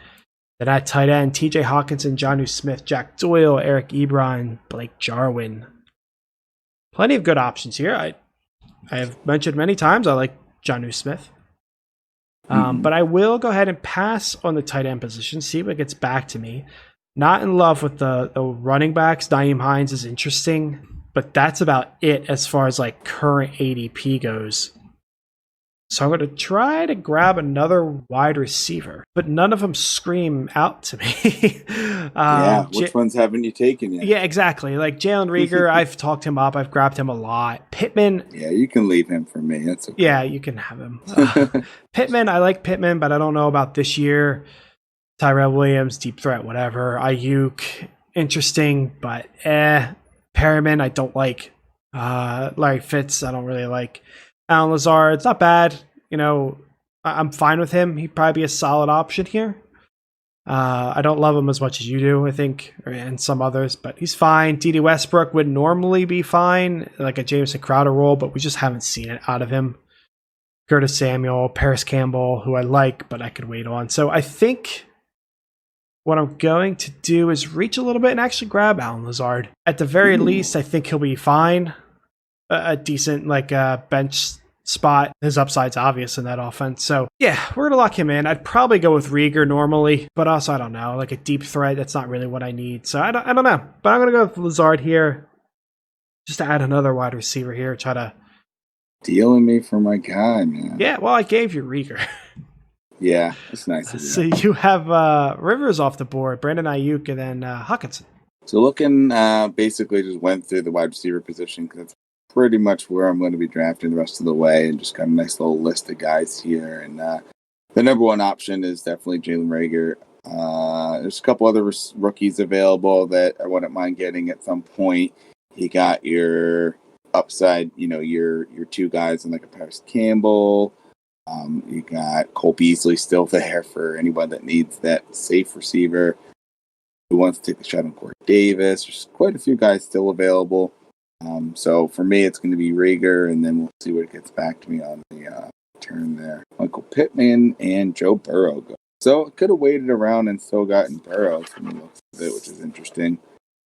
Then at tight end, T.J. Hawkinson, Jonnu Smith, Jack Doyle, Eric Ebron, Blake Jarwin. Plenty of good options here. I have mentioned many times I like Jonnu Smith. But I will go ahead and pass on the tight end position, see what gets back to me. Not in love with the running backs. Nyheim Hines is interesting, but that's about it as far as like current ADP goes. So I'm going to try to grab another wide receiver, but none of them scream out to me. Which ones haven't you taken yet? Yeah, exactly. Like Jalen Reagor, I've talked him up. I've grabbed him a lot. Pittman. Yeah, you can leave him for me. That's okay. Yeah, you can have him. Pittman, I like Pittman, but I don't know about this year. Tyrell Williams, deep threat, whatever. Ayuk, interesting, but Perriman, I don't like. Larry Fitz, I don't really like. Alan Lazard, it's not bad. I'm fine with him. He'd probably be a solid option here. I don't love him as much as you do, I think, and some others, but he's fine. D.D. Westbrook would normally be fine, like a Jameson Crowder role, but we just haven't seen it out of him. Curtis Samuel, Paris Campbell, who I like, but I could wait on. So I think what I'm going to do is reach a little bit and actually grab Alan Lazard. At the very least, I think he'll be fine. A decent bench spot. His upside's obvious in that offense. So yeah, we're going to lock him in. I'd probably go with Reagor normally, but also I don't know, like a deep threat, that's not really what I need. So I don't know, but I'm going to go with Lazard here just to add another wide receiver here. Try to dealing me for my guy, man. Yeah, well, I gave you Reagor. Yeah, it's nice of you. So you have Rivers off the board, Brandon Ayuk, and then Hawkinson. So looking, basically just went through the wide receiver position because that's pretty much where I'm going to be drafting the rest of the way, and just got a nice little list of guys here. And the number one option is definitely Jalen Reagor. There's a couple other rookies available that I wouldn't mind getting at some point. You got your upside, your two guys in like a Paris Campbell. You got Cole Beasley still there for anyone that needs that safe receiver who wants to take a shot on Corey Davis. There's quite a few guys still available. So for me, it's going to be Reagor, and then we'll see what gets back to me on the turn there. Michael Pittman and Joe Burrow go. So I could have waited around and still gotten Burrow from the looks of it, which is interesting.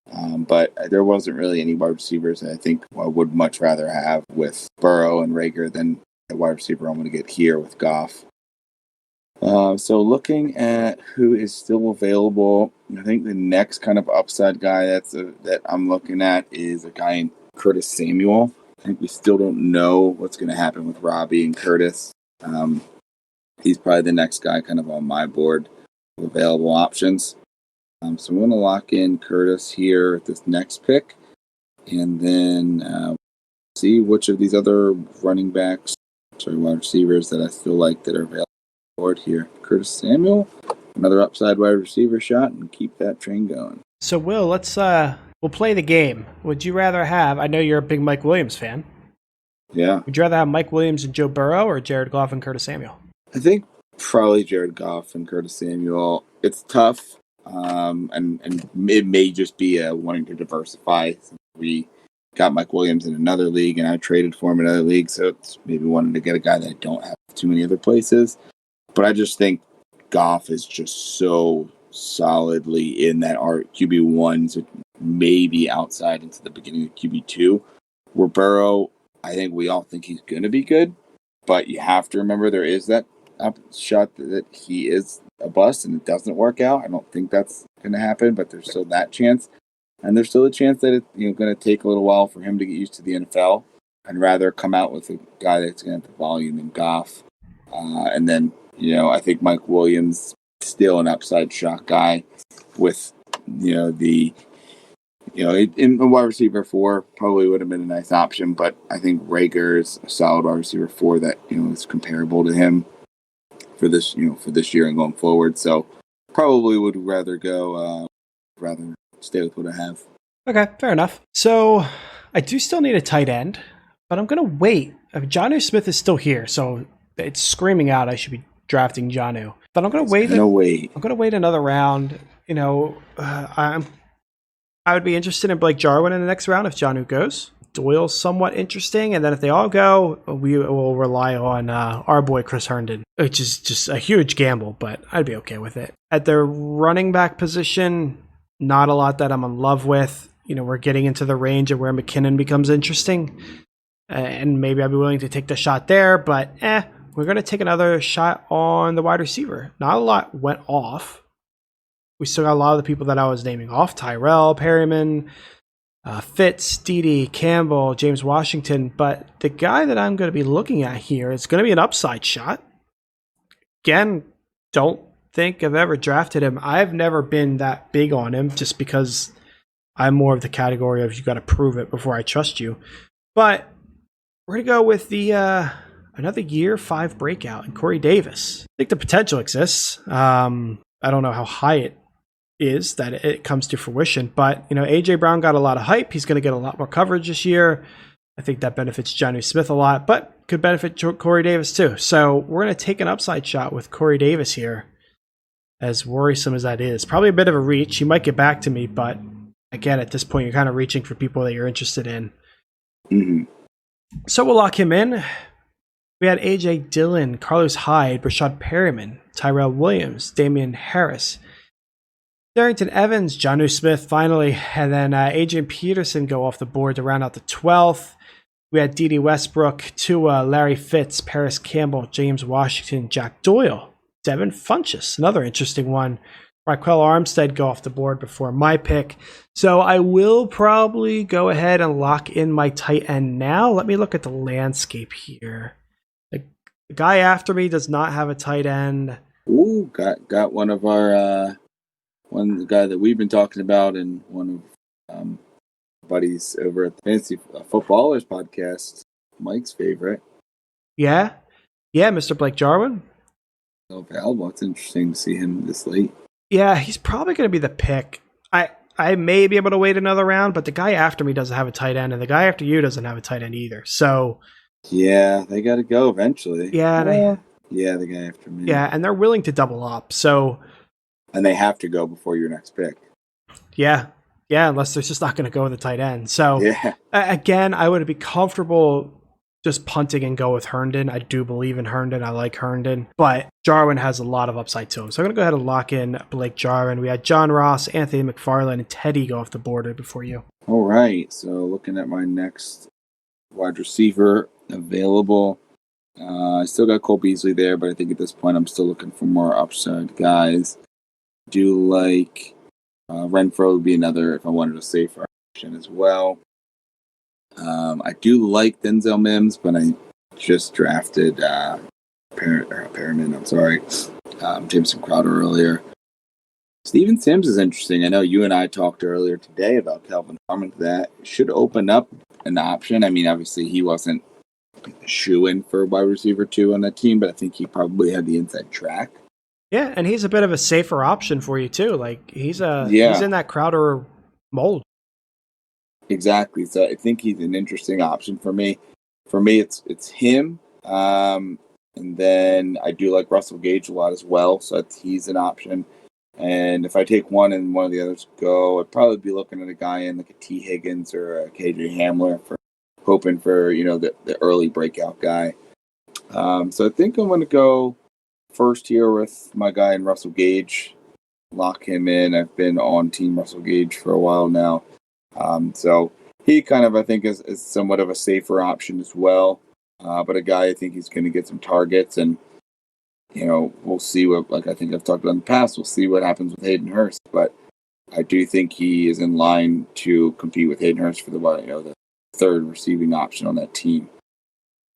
But there wasn't really any wide receivers that I think I would much rather have with Burrow and Reagor than the wide receiver I'm going to get here with Goff. So looking at who is still available, I think the next kind of upside guy that I'm looking at is a guy in Curtis Samuel. I think we still don't know what's going to happen with Robbie and Curtis. He's probably the next guy kind of on my board of available options. So I'm going to lock in Curtis here at this next pick, and then see which of these other wide receivers that I still like that are available on the board here. Curtis Samuel, another upside wide receiver shot, and keep that train going. So Will, we'll play the game. Would you rather have, I know you're a big Mike Williams fan. Yeah. Would you rather have Mike Williams and Joe Burrow or Jared Goff and Curtis Samuel? I think probably Jared Goff and Curtis Samuel. It's tough. And it may just be wanting to diversify. We got Mike Williams in another league, and I traded for him in another league, so it's maybe wanting to get a guy that I don't have too many other places. But I just think Goff is just so solidly in that QB1, so maybe outside into the beginning of QB2. Where Burrow, I think we all think he's going to be good, but you have to remember there is that shot that he is a bust and it doesn't work out. I don't think that's going to happen, but there's still that chance. And there's still a chance that it's going to take a little while for him to get used to the NFL. I'd rather come out with a guy that's going to have the volume in Goff. And then, I think Mike Williams still an upside shot guy with, in a wide receiver 4 probably would have been a nice option, but I think Reagor is a solid wide receiver 4 that, is comparable to him for this year and going forward. So probably would rather stay with what I have. Okay, fair enough. So I do still need a tight end, but I'm going to wait. Jonnu Smith is still here, so it's screaming out I should be drafting Jonnu. But I'm going to wait. I'm going to wait another round. I would be interested in Blake Jarwin in the next round if Jonnu goes. Doyle's somewhat interesting, and then if they all go, we will rely on our boy Chris Herndon, which is just a huge gamble, but I'd be okay with it. At the running back position, not a lot that I'm in love with. We're getting into the range of where McKinnon becomes interesting, and maybe I'd be willing to take the shot there, but we're going to take another shot on the wide receiver. Not a lot went off. We still got a lot of the people that I was naming off. Tyrell, Perryman, Fitz, Dede, Campbell, James Washington. But the guy that I'm going to be looking at here is going to be an upside shot. Again, don't think I've ever drafted him. I've never been that big on him just because I'm more of the category of you got to prove it before I trust you. But we're going to go with the another year 5 breakout in Corey Davis. I think the potential exists. I don't know how high it is that it comes to fruition, but AJ Brown got a lot of hype. He's going to get a lot more coverage this year. I think that benefits Jonnu Smith a lot, but could benefit Corey Davis too. So we're going to take an upside shot with Corey Davis here, as worrisome as that is. Probably a bit of a reach. He might get back to me, but again, at this point, you're kind of reaching for people that you're interested in. Mm-hmm. So we'll lock him in. We had A.J. Dillon, Carlos Hyde, Brashad Perriman, Tyrell Williams, Damian Harris, Darrington Evans, Jonnu Smith finally, and then Adrian Peterson go off the board to round out the 12th. We had Dede Westbrook, Tua, Larry Fitz, Paris Campbell, James Washington, Jack Doyle, Devin Funchess, another interesting one. Raquel Armstead go off the board before my pick. So I will probably go ahead and lock in my tight end now. Let me look at the landscape here. The guy after me does not have a tight end. Ooh, got one of our the guy that we've been talking about, and one of buddies over at the Fantasy Footballers podcast, Mike's favorite. Yeah, Mr. Blake Jarmon. So available. It's interesting to see him this late. Yeah, he's probably going to be the pick. I may be able to wait another round, but the guy after me doesn't have a tight end, and the guy after you doesn't have a tight end either. So yeah, they got to go eventually. Yeah, the guy after me. Yeah, and they're willing to double up. So. And they have to go before your next pick. Yeah, unless they're just not going to go with the tight end. So, again, I would be comfortable just punting and go with Herndon. I do believe in Herndon. I like Herndon. But Jarwin has a lot of upside to him. So I'm going to go ahead and lock in Blake Jarwin. We had John Ross, Anthony McFarland, and Teddy go off the board before you. All right. So looking at my next wide receiver available. I still got Cole Beasley there, but I think at this point I'm still looking for more upside guys. Do like Renfro would be another if I wanted a safer option as well. I do like Denzel Mims, but I just drafted Perriman. I'm sorry, Jameson Crowder earlier. Steven Sims is interesting. I know you and I talked earlier today about Calvin Harmon. That should open up an option. I mean, obviously he wasn't a shoe-in for wide receiver 2 on that team, but I think he probably had the inside track. Yeah, and he's a bit of a safer option for you too. Like he's in that Crowder mold. Exactly. So I think he's an interesting option for me. For me, it's him, and then I do like Russell Gage a lot as well. So he's an option. And if I take one and one of the others go, I'd probably be looking at a guy in like a T. Higgins or a KJ Hamler hoping for the early breakout guy. So I think I'm going to go first here with my guy in Russell Gage. Lock him in. I've been on Team Russell Gage for a while now. So he kind of, I think, is somewhat of a safer option as well. But a guy I think he's going to get some targets. And, we'll see what, like I think I've talked about in the past, we'll see what happens with Hayden Hurst. But I do think he is in line to compete with Hayden Hurst for the third receiving option on that team.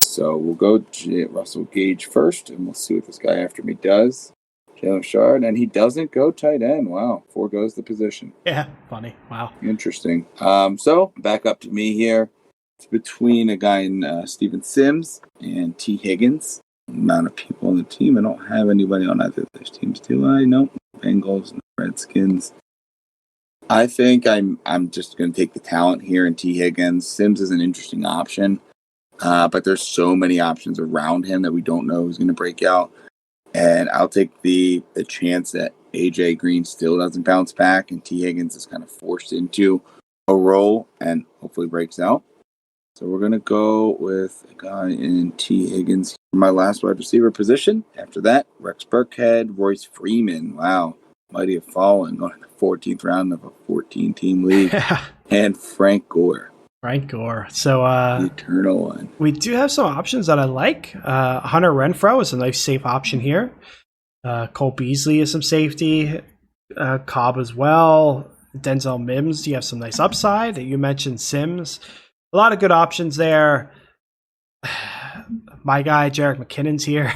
So we'll go to Russell Gage first, and we'll see what this guy after me does. Jalen Shard, and he doesn't go tight end. Wow, foregoes the position. Yeah, funny. Wow. Interesting. So back up to me here. It's between a guy in Steven Sims and T. Higgins. The amount of people on the team. I don't have anybody on either of those teams, do I? Nope. Bengals and Redskins. I think I'm just going to take the talent here in T. Higgins. Sims is an interesting option. But there's so many options around him that we don't know who's going to break out. And I'll take the chance that A.J. Green still doesn't bounce back and T. Higgins is kind of forced into a role and hopefully breaks out. So we're going to go with a guy in T. Higgins for my last wide receiver position. After that, Rex Burkhead, Royce Freeman. Wow, mighty have fallen going in the 14th round of a 14-team league. And Frank Gore. So the eternal one. We do have some options that I like. Hunter Renfrow is a nice safe option here. Cole Beasley is some safety. Cobb as well. Denzel Mims, you have some nice upside. You mentioned Sims. A lot of good options there. My guy, Jerick McKinnon's here.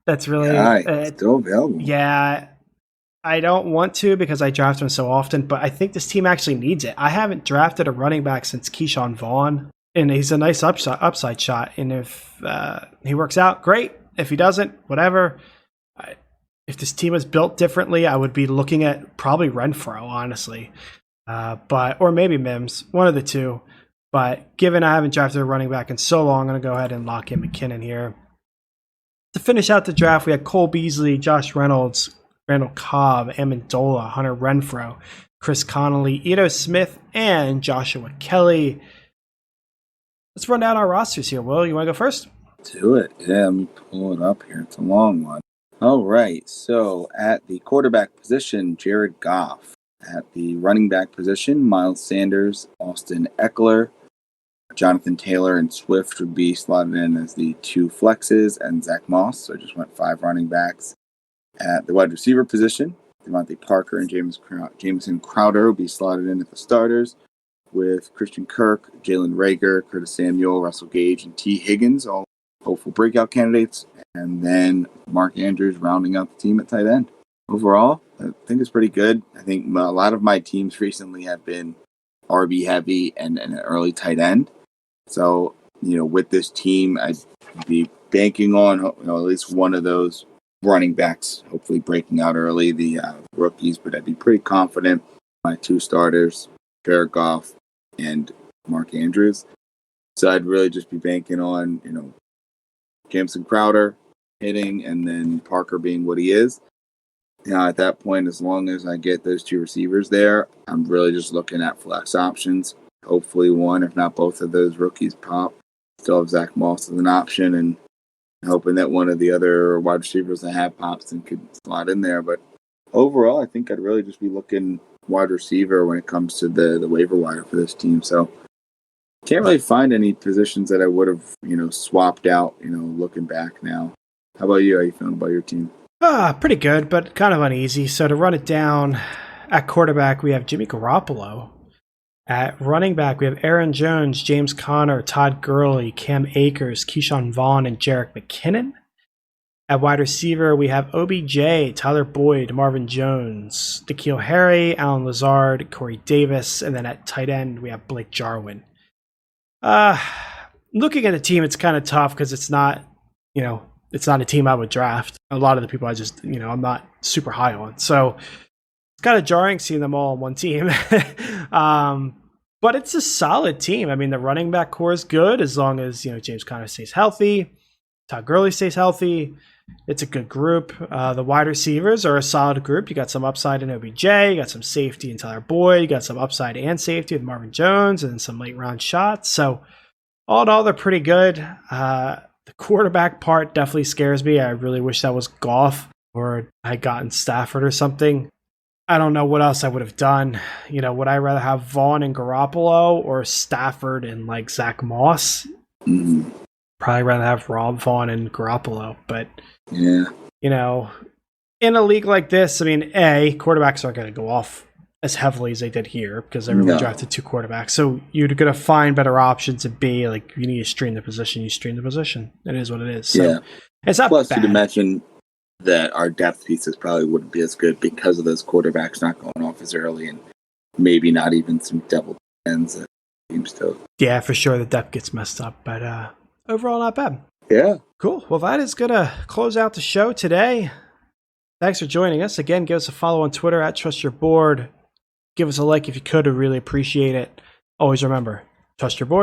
That's really... still available. Yeah, I don't want to because I draft him so often, but I think this team actually needs it. I haven't drafted a running back since Keyshawn Vaughn, and he's a nice upside shot. And if he works out, great. If he doesn't, whatever. If this team was built differently, I would be looking at probably Renfro, honestly, or maybe Mims, one of the two. But given I haven't drafted a running back in so long, I'm going to go ahead and lock in McKinnon here. To finish out the draft, we had Cole Beasley, Josh Reynolds, Randall Cobb, Amendola, Hunter Renfrow, Chris Connolly, Ito Smith, and Joshua Kelly. Let's run down our rosters here. Will, you want to go first? Do it. Yeah, let me pull it up here. It's a long one. All right. So at the quarterback position, Jared Goff. At the running back position, Miles Sanders, Austin Eckler, Jonathan Taylor, and Swift would be slotted in as the 2 flexes, and Zach Moss. So I just went 5 running backs. At the wide receiver position, Devontae Parker and Jamison Crowder will be slotted in at the starters, with Christian Kirk, Jalen Reagor, Curtis Samuel, Russell Gage, and T. Higgins, all hopeful breakout candidates, and then Mark Andrews rounding out the team at tight end. Overall, I think it's pretty good. I think a lot of my teams recently have been RB heavy and an early tight end. So, with this team, I'd be banking on at least one of those running backs, hopefully breaking out early, the rookies, but I'd be pretty confident my 2 starters, Jared Goff and Mark Andrews. So I'd really just be banking on, Jamison Crowder hitting and then Parker being what he is. At that point, as long as I get those 2 receivers there, I'm really just looking at flex options. Hopefully one, if not both of those rookies pop. Still have Zach Moss as an option, and hoping that one of the other wide receivers I have pops and could slot in there. But overall, I think I'd really just be looking wide receiver when it comes to the waiver wire for this team. So can't really find any positions that I would have, swapped out, looking back now. How about you? How you feeling about your team? Pretty good, but kind of uneasy. So to run it down, at quarterback, we have Jimmy Garoppolo. At running back, we have Aaron Jones, James Conner, Todd Gurley, Cam Akers, Keyshawn Vaughn, and Jerick McKinnon. At wide receiver, we have OBJ, Tyler Boyd, Marvin Jones, N'Keal Harry, Alan Lazard, Corey Davis, and then at tight end, we have Blake Jarwin. Looking at the team, it's kind of tough because it's not, it's not a team I would draft. A lot of the people I just, I'm not super high on. So it's kind of jarring seeing them all on one team. But it's a solid team. I mean, the running back core is good as long as, James Conner stays healthy, Todd Gurley stays healthy. It's a good group. The wide receivers are a solid group. You got some upside in OBJ, you got some safety in Tyler Boyd, you got some upside and safety with Marvin Jones, and some late round shots. So all in all, they're pretty good. The quarterback part definitely scares me. I really wish that was Goff or I had gotten Stafford or something. I don't know what else I would have done. Would I rather have Vaughn and Garoppolo or Stafford and Zach Moss? Probably rather have Rob Vaughn and Garoppolo. But, yeah, in a league like this, I mean, quarterbacks aren't going to go off as heavily as they did here because everyone drafted 2 quarterbacks. So you're going to find better options. And B, you need to stream the position. You stream the position. It is what it is. So it's not Plus, bad. you'd imagine that our depth pieces probably wouldn't be as good because of those quarterbacks not going off as early and maybe not even some double ends that teams do. Yeah, for sure. The depth gets messed up, but overall, not bad. Yeah. Cool. Well, that is going to close out the show today. Thanks for joining us. Again, give us a follow on Twitter at TrustYourBoard. Give us a like if you could. We really appreciate it. Always remember, trust your board.